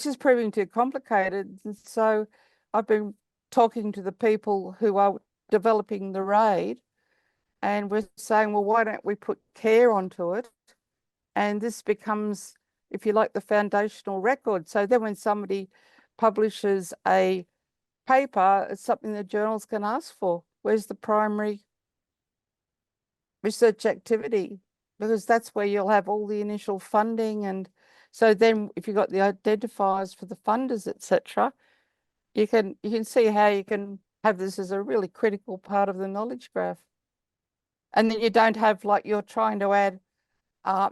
just proving too complicated. And so I've been talking to the people who are developing the RAID, and we're saying, well, why don't we put care onto it? And this becomes, if you like, the foundational record. So then when somebody publishes a paper, it's something the journals can ask for. Where's the primary research activity? Because that's where you'll have all the initial funding. And so then if you've got the identifiers for the funders, etc., you can see how you can have this as a really critical part of the knowledge graph. And then you don't have, like, you're trying to add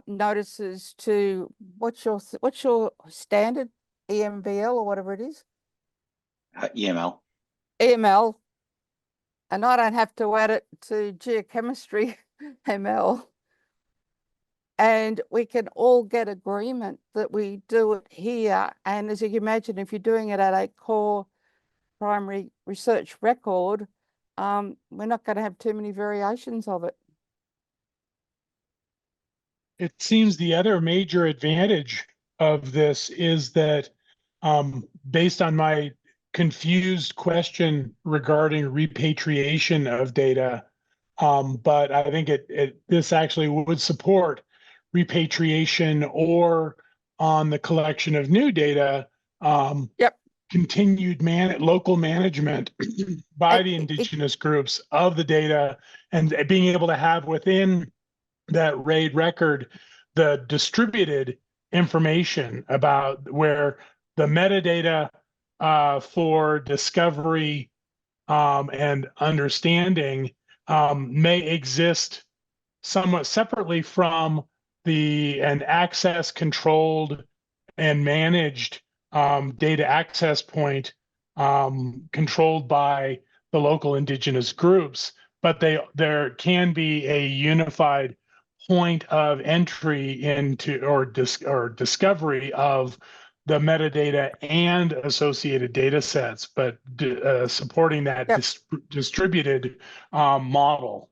notices to what's your standard EMBL or whatever it is? EML. EML, and I don't have to add it to geochemistry ML. And we can all get agreement that we do it here. And as you can imagine, if you're doing it at a core primary research record, we're not going to have too many variations of it. It seems the other major advantage of this is that, based on my confused question regarding repatriation of data, but I think this actually would support repatriation or on the collection of new data, Yep. continued local management by the It, indigenous groups of the data, and being able to have within that RAID record the distributed information about where the metadata for discovery and understanding may exist somewhat separately from an access controlled and managed data access point controlled by the local indigenous groups, but there can be a unified point of entry into or discovery of the metadata and associated data sets, but supporting that yep. distributed model.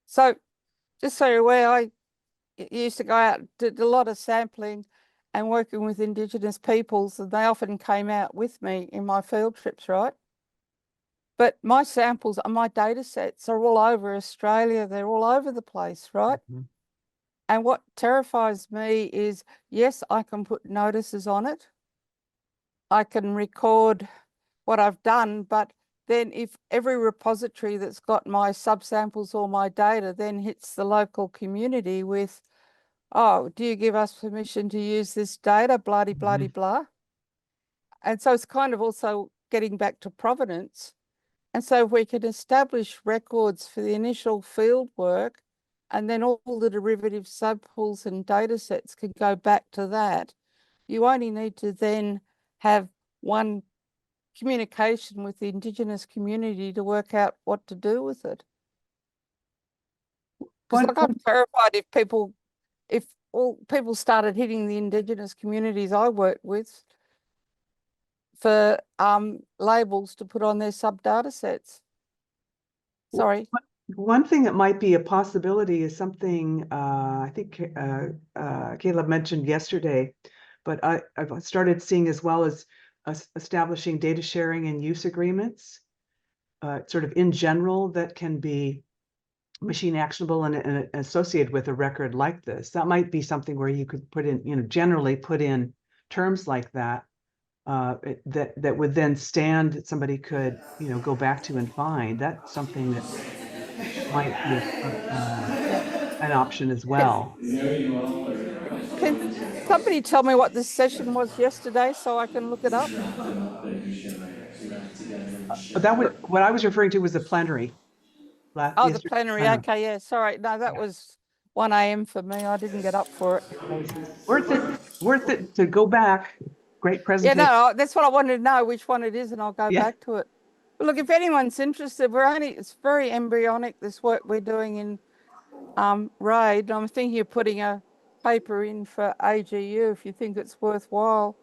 So just so you're aware, I used to go out, did a lot of sampling and working with Indigenous peoples, and they often came out with me in my field trips, right? But my samples and my data sets are all over Australia. They're all over the place, right? Mm-hmm. And what terrifies me is, yes, I can put notices on it. I can record what I've done, but then if every repository that's got my subsamples or my data then hits the local community with, oh, do you give us permission to use this data, bloody, bloody, blah. And so it's kind of also getting back to provenance. And so if we can establish records for the initial field work, and then all the derivative subpools and data sets can go back to that, you only need to then have one communication with the Indigenous community to work out what to do with it. Because One, like I'm terrified if all people started hitting the Indigenous communities I work with for labels to put on their sub data sets. Sorry. one thing that might be a possibility is something I think Caleb mentioned yesterday, but I've started seeing as well as establishing data sharing and use agreements, sort of in general, that can be machine actionable and associated with a record like this. That might be something where you could put in, generally put in terms like that, that would then stand, that somebody could, go back to and find. That's something that might be Yeah. an option as Can, well. can somebody tell me what this session was yesterday so I can look it up? But what I was referring to was the plenary. Oh, the Yesterday's plenary. plenary. Okay, yeah. Sorry. No, that Yeah. was 1 a.m. for me. I didn't get up for it. Worth it to go back. Great Yeah, presentation. no, that's what I wanted to know, which one it is, and I'll go Yeah. back to it. But look, if anyone's interested, it's very embryonic, this work we're doing in RAID. I'm thinking of putting a paper in for AGU if you think it's worthwhile.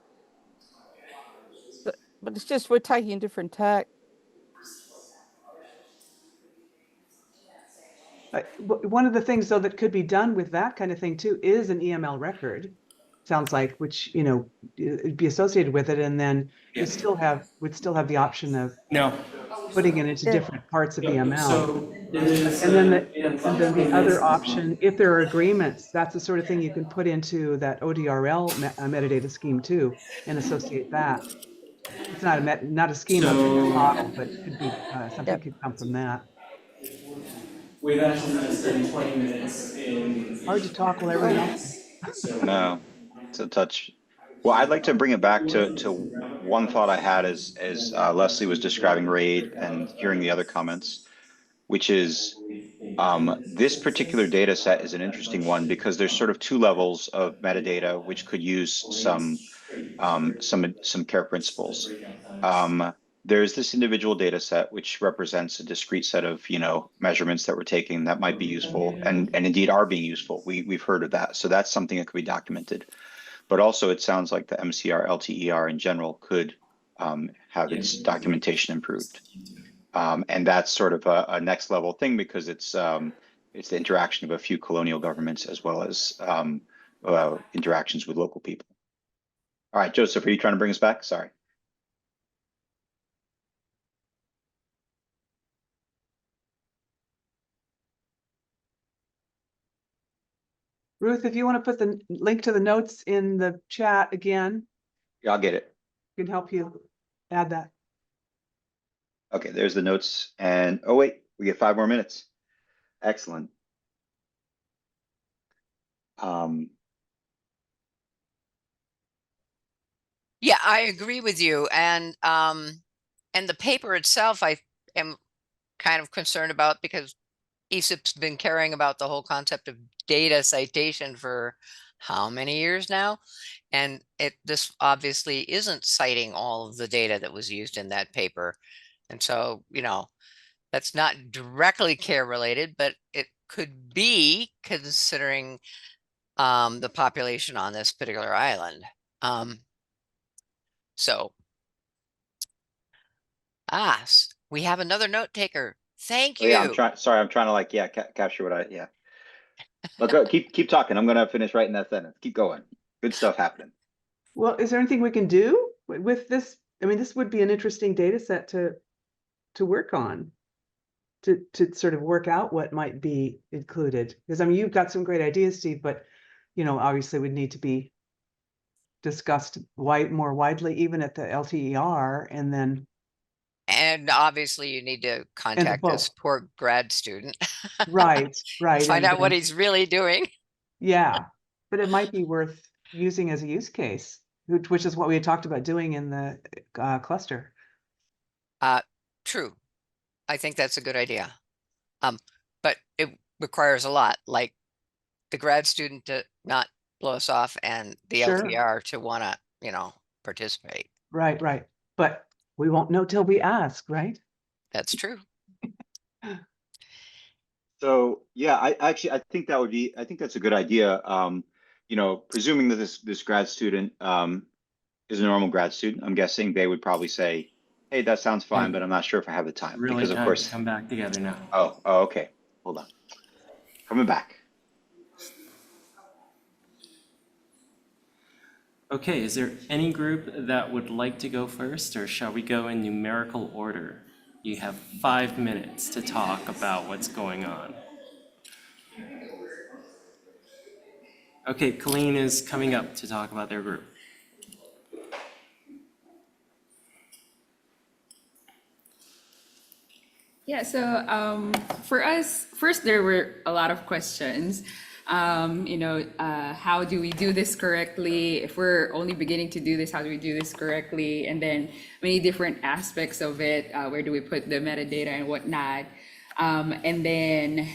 But it's just we're taking a different tack. One of the things though that could be done with that kind of thing too is an EML record. Sounds like, which it'd be associated with it, and then Yeah. would still have the option of No. putting it into Yeah. different parts of Yep. EML. So it is And then the 20 minutes. other option, if there are agreements, that's the sort of thing you can put into that ODRL metadata scheme too, and associate that. It's not a schema, but a So model, but could be something Yep. could come from that. we've actually just done 20 minutes in Hard to talk while everyone Well, else. No, it's a touch. Well, I'd like to bring it back to one thought I had as Leslie was describing RAID and hearing the other comments, which is this particular data set is an interesting one because there's sort of two levels of metadata which could use some care principles. There's this individual data set which represents a discrete set of measurements that we're taking that might be useful and indeed are being useful. We've heard of that, so that's something that could be documented. But also, it sounds like the MCR LTER in general could have its documentation improved. And that's sort of a next level thing because it's the interaction of a few colonial governments as well as interactions with local people. All right, Joseph, are you trying to bring us back? Sorry. Ruth, if you want to put the link to the notes in the chat again, Yeah, I'll get it. can help you add that. Okay, there's the notes. And oh, wait, we get 5 more minutes. Excellent. Yeah, I agree with you. And the paper itself, I am kind of concerned about because ESIP's been caring about the whole concept of data citation for how many years now? And this obviously isn't citing all of the data that was used in that paper. And so, that's not directly care related, but it could be considering the population on this particular island. So, we have another note taker. Thank Oh yeah, I'm you. trying. Sorry, I'm trying to capture what I yeah. Look, keep talking. I'm gonna finish writing that sentence. Keep going. Good stuff happening. Well, is there anything we can do with this? I mean, this would be an interesting data set to work on, to sort of work out what might be included. Because I mean, you've got some great ideas, Steve, but obviously would need to be discussed more widely, even at the LTER, and then And obviously you need to and contact this poor grad student. right, Find and out what then, he's really doing. yeah, but it might be worth using as a use case, which is what we had talked about doing in the cluster. True. I think that's a good idea. But it requires a lot, like the grad student to not blow us off and the Sure. LTR to wanna, participate. Right, right. But we won't know till we ask, right? That's true. So yeah, I think I think that's a good idea. Presuming that this grad student is a normal grad student, I'm guessing they would probably say, "Hey, that sounds fine, but I'm not sure if I have the It's time," really because of time to course. come back together now. Oh, okay. Hold on. Coming back. Okay, is there any group that would like to go first, or shall we go in numerical order? You have 5 minutes to talk about what's going on. Okay, Colleen is coming up to talk about their group. Yeah, so for us, first there were a lot of questions. How do we do this correctly? If we're only beginning to do this, how do we do this correctly? And then many different aspects of it. Where do we put the metadata and whatnot? And then,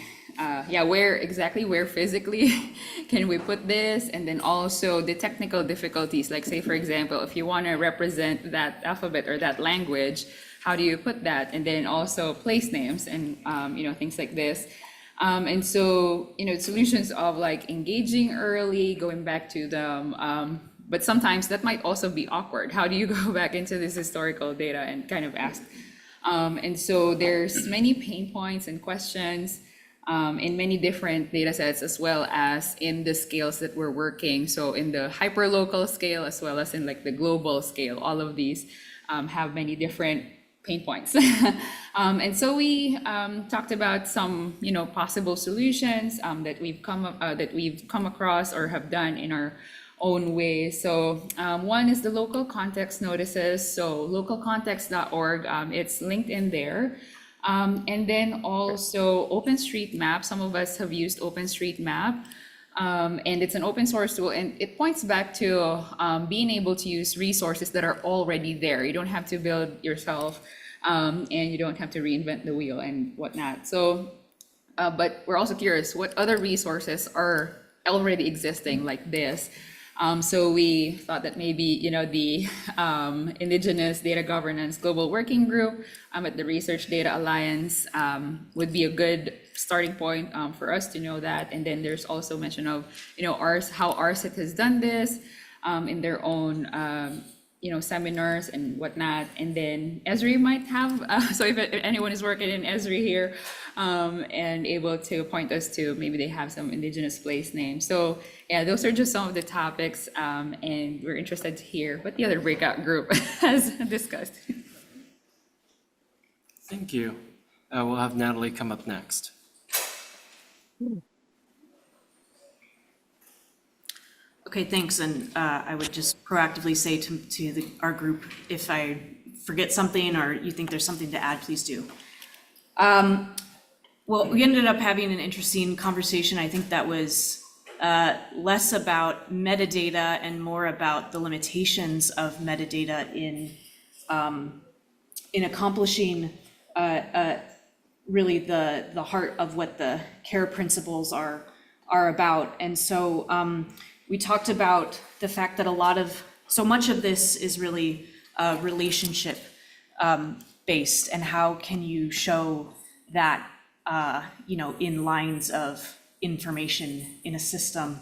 where physically can we put this? And then also the technical difficulties, like say, for example, if you want to represent that alphabet or that language, how do you put that? And then also place names and, things like this. And so, solutions of like engaging early, going back to them, but sometimes that might also be awkward. How do you go back into this historical data and kind of ask? And so there's many pain points and questions in many different data sets, as well as in the scales that we're working. So in the hyperlocal scale, as well as in like the global scale, all of these have many different pain points. And so we talked about some, possible solutions that we've come across or have done in our own way. So one is the local context notices. So localcontext.org, it's linked in there. And then also OpenStreetMap. Some of us have used OpenStreetMap. And it's an open source tool, and it points back to being able to use resources that are already there. You don't have to build yourself, and you don't have to reinvent the wheel and whatnot. So, but we're also curious, what other resources are already existing like this? So we thought that maybe, the Indigenous Data Governance Global Working Group at the Research Data Alliance would be a good starting point for us to know that. And then there's also mention of, how RSIT has done this in their own, seminars and whatnot. And then Esri might have, so if anyone is working in Esri here and able to point us to, maybe they have some Indigenous place names. So yeah, those are just some of the topics, and we're interested to hear what the other breakout group has discussed. Thank you. We'll have Natalie come up next. Okay, thanks. And I would just proactively say to our group, if I forget something or you think there's something to add, please do. Well, we ended up having an interesting conversation. I think that was less about metadata and more about the limitations of metadata in accomplishing really the heart of what the care principles are about. And so we talked about the fact that so much of this is really relationship based, and how can you show that in lines of information in a system.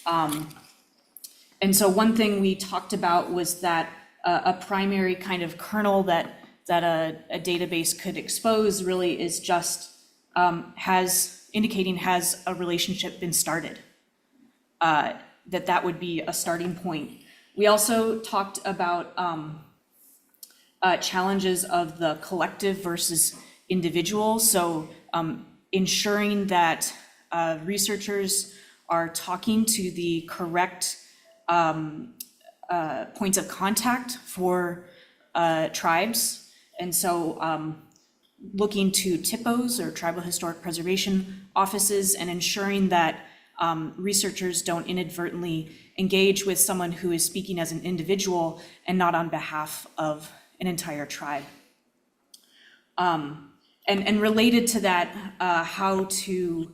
And so one thing we talked about was that a primary kind of kernel that a database could expose really is just indicating has a relationship been started. That would be a starting point. We also talked about challenges of the collective versus individual. So ensuring that researchers are talking to the correct points of contact for tribes. And so looking to TIPOs, or Tribal Historic Preservation Offices, and ensuring that researchers don't inadvertently engage with someone who is speaking as an individual and not on behalf of an entire tribe. And related to that, how to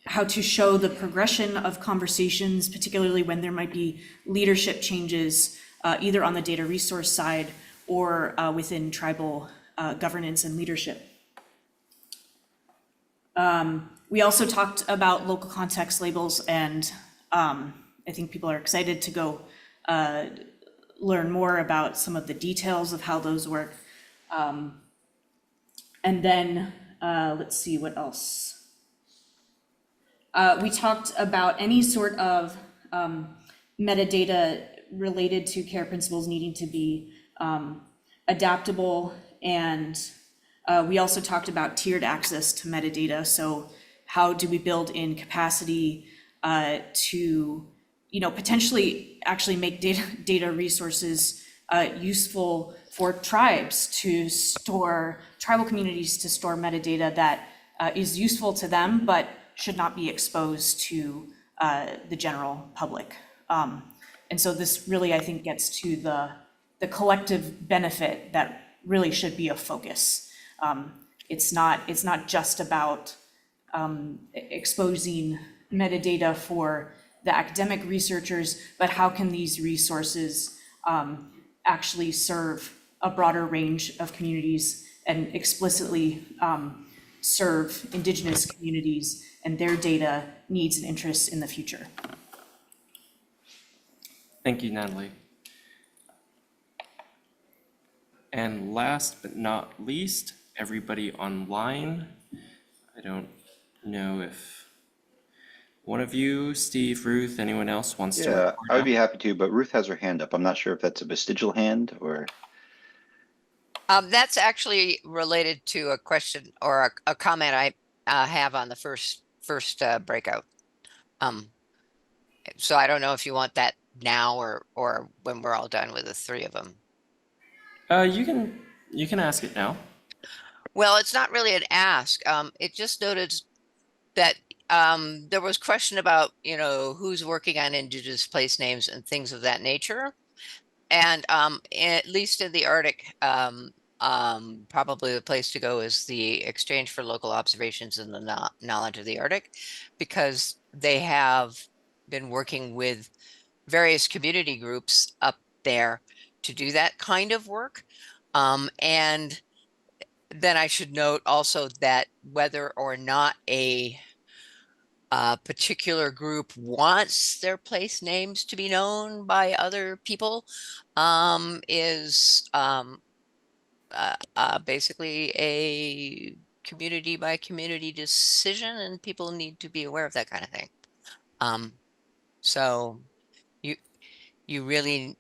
how to show the progression of conversations, particularly when there might be leadership changes, either on the data resource side or within tribal governance and leadership. We also talked about local context labels, and I think people are excited to go learn more about some of the details of how those work. And then, let's see, what else? We talked about any sort of metadata related to care principles needing to be adaptable, and we also talked about tiered access to metadata. So how do we build in capacity to, potentially actually make data resources useful for tribes to store, tribal communities to store metadata that is useful to them, but should not be exposed to the general public. And so this really, I think, gets to the collective benefit that really should be a focus. It's not just about exposing metadata for the academic researchers, but how can these resources actually serve a broader range of communities and explicitly serve Indigenous communities and their data needs and interests in the future. Thank you, Natalie. And last but not least, everybody online. I don't know if one of you, Steve, Ruth, anyone else wants to Yeah, report I would out? be happy to, but Ruth has her hand up. I'm not sure if that's a vestigial hand or. That's actually related to a question or a comment I have on the first breakout. So I don't know if you want that now or when we're all done with the three of them. You can ask it now. Well, it's not really an ask. It just noted that there was question about, who's working on Indigenous place names and things of that nature. And at least in the Arctic, probably the place to go is the Exchange for Local Observations and the Knowledge of the Arctic, because they have been working with various community groups up there to do that kind of work. And then I should note also that whether or not a particular group wants their place names to be known by other people is basically a community by community decision, and people need to be aware of that kind of thing. So you really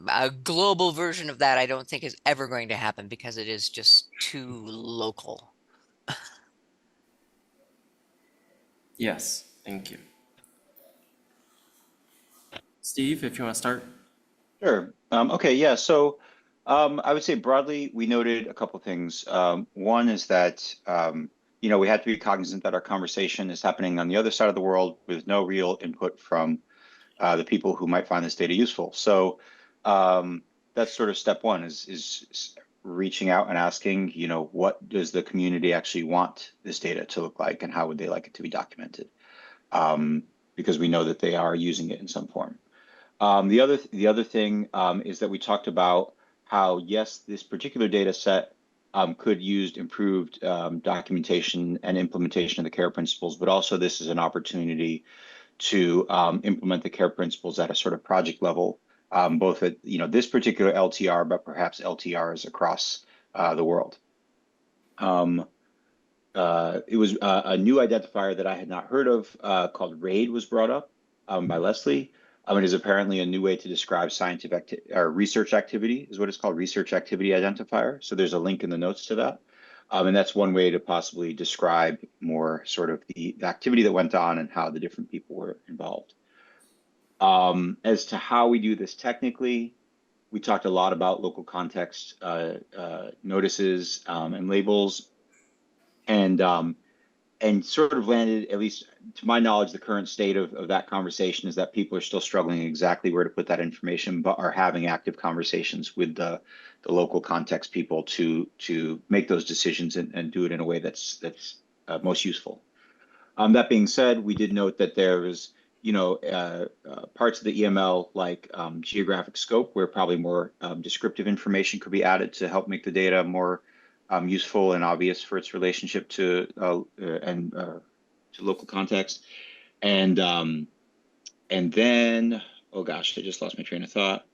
a global version of that I don't think is ever going to happen because it is just too local. Yes, thank you. Steve, if you want to start. Sure. Okay, yeah, so I would say broadly, we noted a couple things. One is that, we have to be cognizant that our conversation is happening on the other side of the world with no real input from the people who might find this data useful. So that's sort of step one is reaching out and asking, what does the community actually want this data to look like and how would they like it to be documented? Because we know that they are using it in some form. The other thing is that we talked about how, yes, this particular data set could use improved documentation and implementation of the care principles, but also this is an opportunity to implement the care principles at a sort of project level, both at this particular LTR, but perhaps LTRs across the world. It was a new identifier that I had not heard of called RAID was brought up by Leslie. It is apparently a new way to describe scientific or research activity is what it's called, research activity identifier. So there's a link in the notes to that. And that's one way to possibly describe more sort of the activity that went on and how the different people were involved. As to how we do this technically, we talked a lot about local context notices and labels, and sort of landed, at least to my knowledge, the current state of that conversation is that people are still struggling exactly where to put that information, but are having active conversations with the local context people to make those decisions and do it in a way that's most useful. That being said, we did note that there is, parts of the EML like geographic scope where probably more descriptive information could be added to help make the data more useful and obvious for its relationship to to local context. And then, oh gosh, I just lost my train of thought.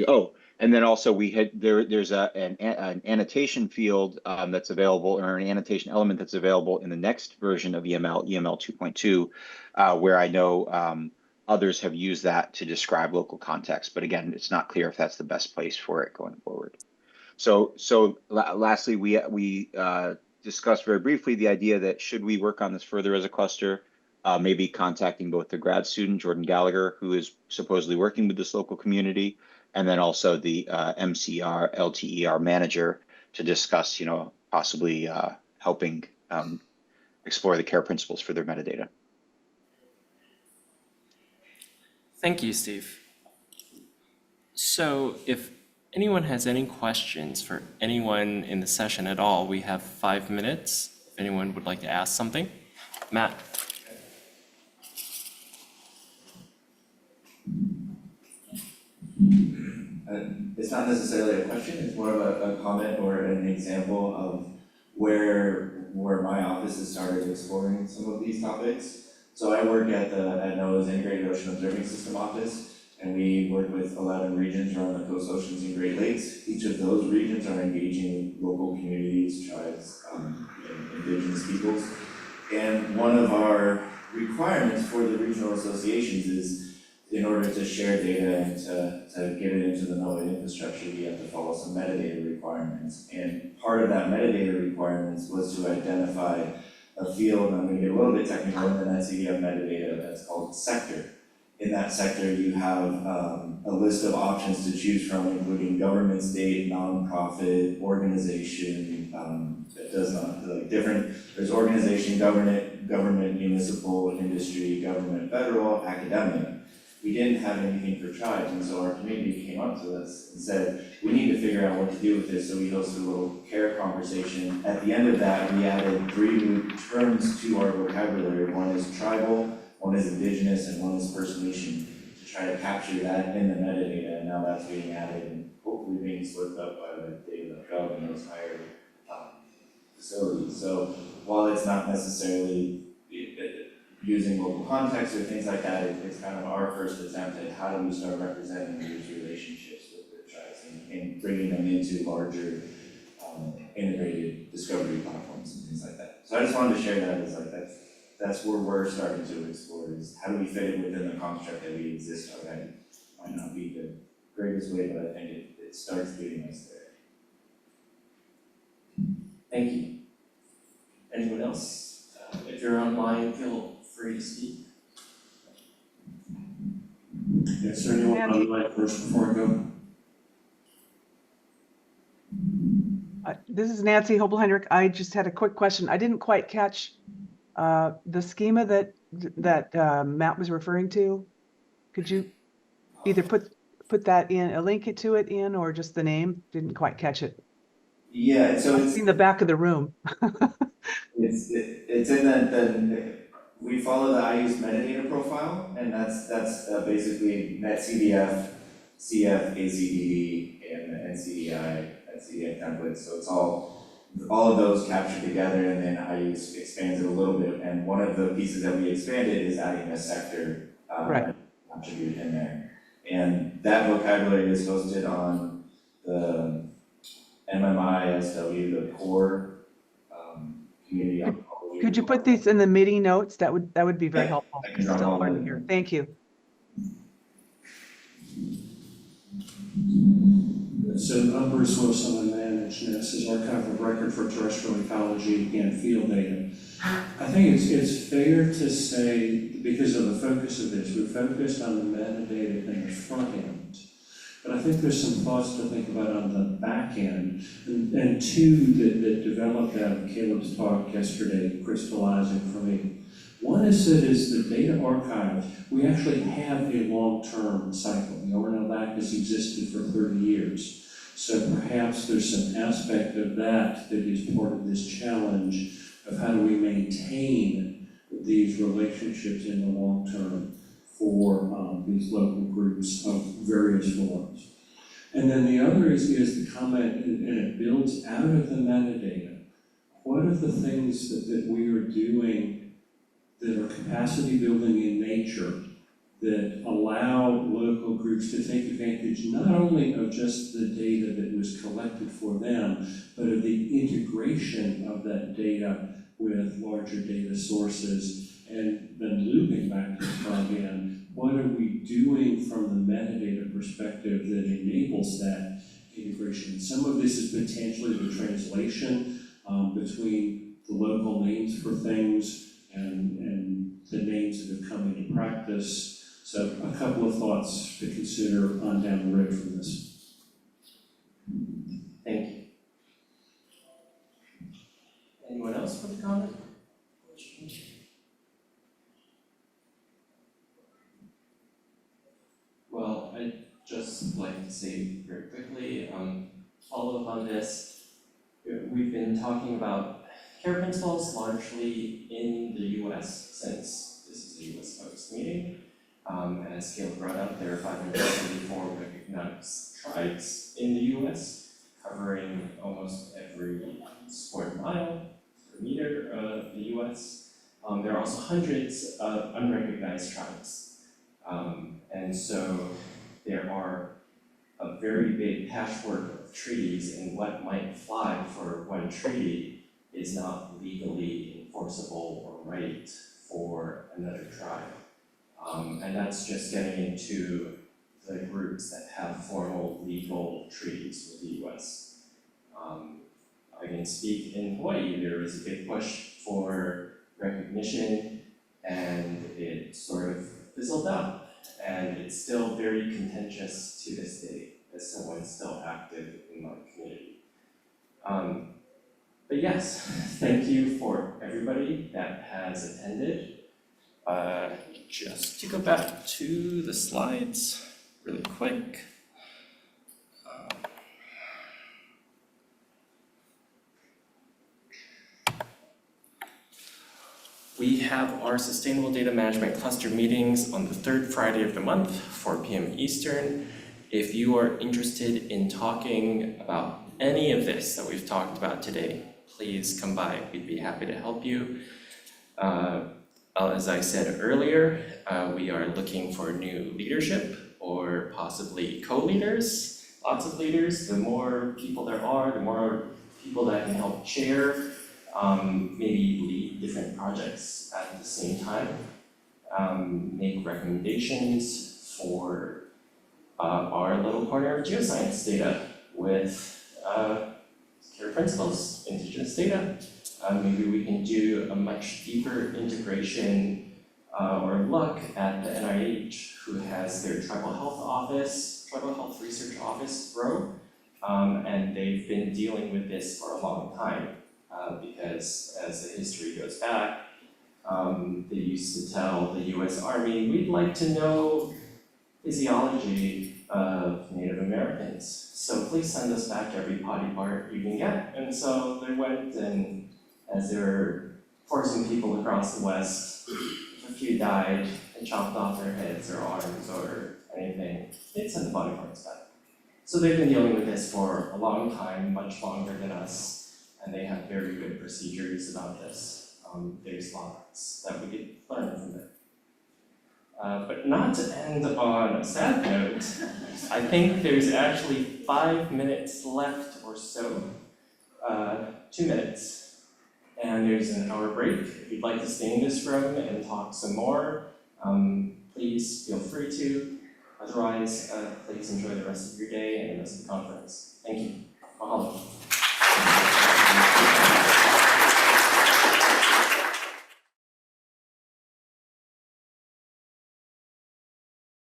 Oh, and then also we had there's an annotation field that's available, or an annotation element that's available in the next version of EML 2.2, where I know others have used that to describe local context. But again, it's not clear if that's the best place for it going forward. Lastly, we discussed very briefly the idea that should we work on this further as a cluster, maybe contacting both the grad student, Jordan Gallagher, who is supposedly working with this local community, and then also the MCR LTER manager to discuss, possibly helping explore the care principles for their metadata. Thank you, Steve. So if anyone has any questions for anyone in the session at all, we have 5 minutes. If anyone would like to ask something. Matt. It's not necessarily a question, it's more of a comment or an example of where my office has started exploring some of these topics. So I work at NOAA's Integrated Ocean Observing System office, and we work with 11 regions around the coast oceans and Great Lakes. Each of those regions are engaging local communities, tribes, and indigenous peoples. And one of our requirements for the regional associations is, in order to share data and to get it into the NOAA infrastructure, we have to follow some metadata requirements. And part of that metadata requirements was to identify a field, I'm gonna get a little bit technical, in the NCDF metadata that's called sector. In that sector, you have a list of options to choose from, including government, state, nonprofit, organization, that does not, like there's organization, government, municipal, industry, government, federal, academia. We didn't have anything for tribes, and so our community came up to us and said, we need to figure out what to do with this, so we hosted a little care conversation. At the end of that, we added 3 new terms to our vocabulary. One is tribal, one is indigenous, and one is First Nation, to try to capture that in the metadata, and now that's being added and hopefully being slipped up by the data.gov and those higher facilities. So while it's not necessarily using local context or things like that, it's kind of our first attempt at how do we start representing these relationships with the tribes and bringing them into larger integrated discovery platforms and things like that. So I just wanted to share that as like that's where we're starting to explore, is how do we fit it within the construct that we exist already. Might not be the greatest way, but I think it starts getting us there. Thank you. Anyone else? If you're online, feel free to speak. Is there anyone on the line first before I go? This is Nancy Hobel-Heinrich. I just had a quick question. I didn't quite catch the schema that Matt was referring to. Could you either put that in, a link to it in, or just the name? Didn't quite catch it. Yeah, so it's in the back of the room. it's in the we follow the IU's metadata profile, and that's basically NetCDF, CF, ACDD, and the NCDI, NCDF templates. So it's all of those captured together, and then IU expands it a little bit. And one of the pieces that we expanded is adding a sector attribute in there. And that vocabulary is hosted on the MMISW, the core community. Could you put these in the meeting notes? That would be very helpful. I can drop all hard in to hear. there. Thank you. So I'm Bruce Wilson, I manage NIST's Archive of Record for Terrestrial Ecology and Field Data. I think it's fair to say, because of the focus of this, we're focused on the metadata in the front end. But I think there's some thoughts to think about on the back end, and two that developed out of Caleb's talk yesterday, crystallizing for me. One is that as the data archive, we actually have a long-term cycle. The ORNL has existed for 30 years. So perhaps there's some aspect of that is part of this challenge of how do we maintain these relationships in the long term for these local groups of various forms. And then the other is the comment, and it builds out of the metadata. What are the things that we are doing that are capacity building in nature that allow local groups to take advantage not only of just the data that was collected for them, but of the integration of that data with larger data sources, and then looping back to the front end. What are we doing from the metadata perspective that enables that integration? Some of this is potentially the translation between the local names for things and the names that have come into practice. So a couple of thoughts to consider on down the road from this. Thank you. Anyone else with a comment? Well, I'd just like to say very quickly, follow up on this. We've been talking about care principles largely in the US since this is a US focused meeting. As Caleb brought up, there are 574 recognized tribes in the US, covering almost every square mile per meter of the US. There are also hundreds of unrecognized tribes. And so there are a very big patchwork of treaties, and what might fly for one treaty is not legally enforceable or right for another tribe. And that's just getting into the groups that have formal legal treaties with the US. I can speak in Hawaii, there is a big push for recognition, and it sort of fizzled out. And it's still very contentious to this day, as someone still active in my community. But yes, thank you for everybody that has attended. Just to go back to the slides really quick. We have our Sustainable Data Management Cluster meetings on the third Friday of the month, 4 p.m. Eastern. If you are interested in talking about any of this that we've talked about today, please come by. We'd be happy to help you. As I said earlier, we are looking for new leadership or possibly co-leaders, lots of leaders. The more people there are, the more people that can help chair, maybe lead different projects at the same time, make recommendations for our little corner of geoscience data with care principles, indigenous data. Maybe we can do a much deeper integration or look at the NIH, who has their tribal health research office grow, and they've been dealing with this for a long time because as the history goes back, they used to tell the US Army, we'd like to know physiology of Native Americans, so please send us back every body part you can get. And so they went, and as they were forcing people across the West, if a few died and chopped off their heads or arms or anything, they'd send the body parts back. So they've been dealing with this for a long time, much longer than us, and they have very good procedures about this. There's lots that we could learn from them. But not to end on a sad note, I think there's actually 5 minutes left or so, 2 minutes. And there's an hour break. If you'd like to stay in this room and talk some more, please feel free to. Otherwise, please enjoy the rest of your day and the rest of the conference.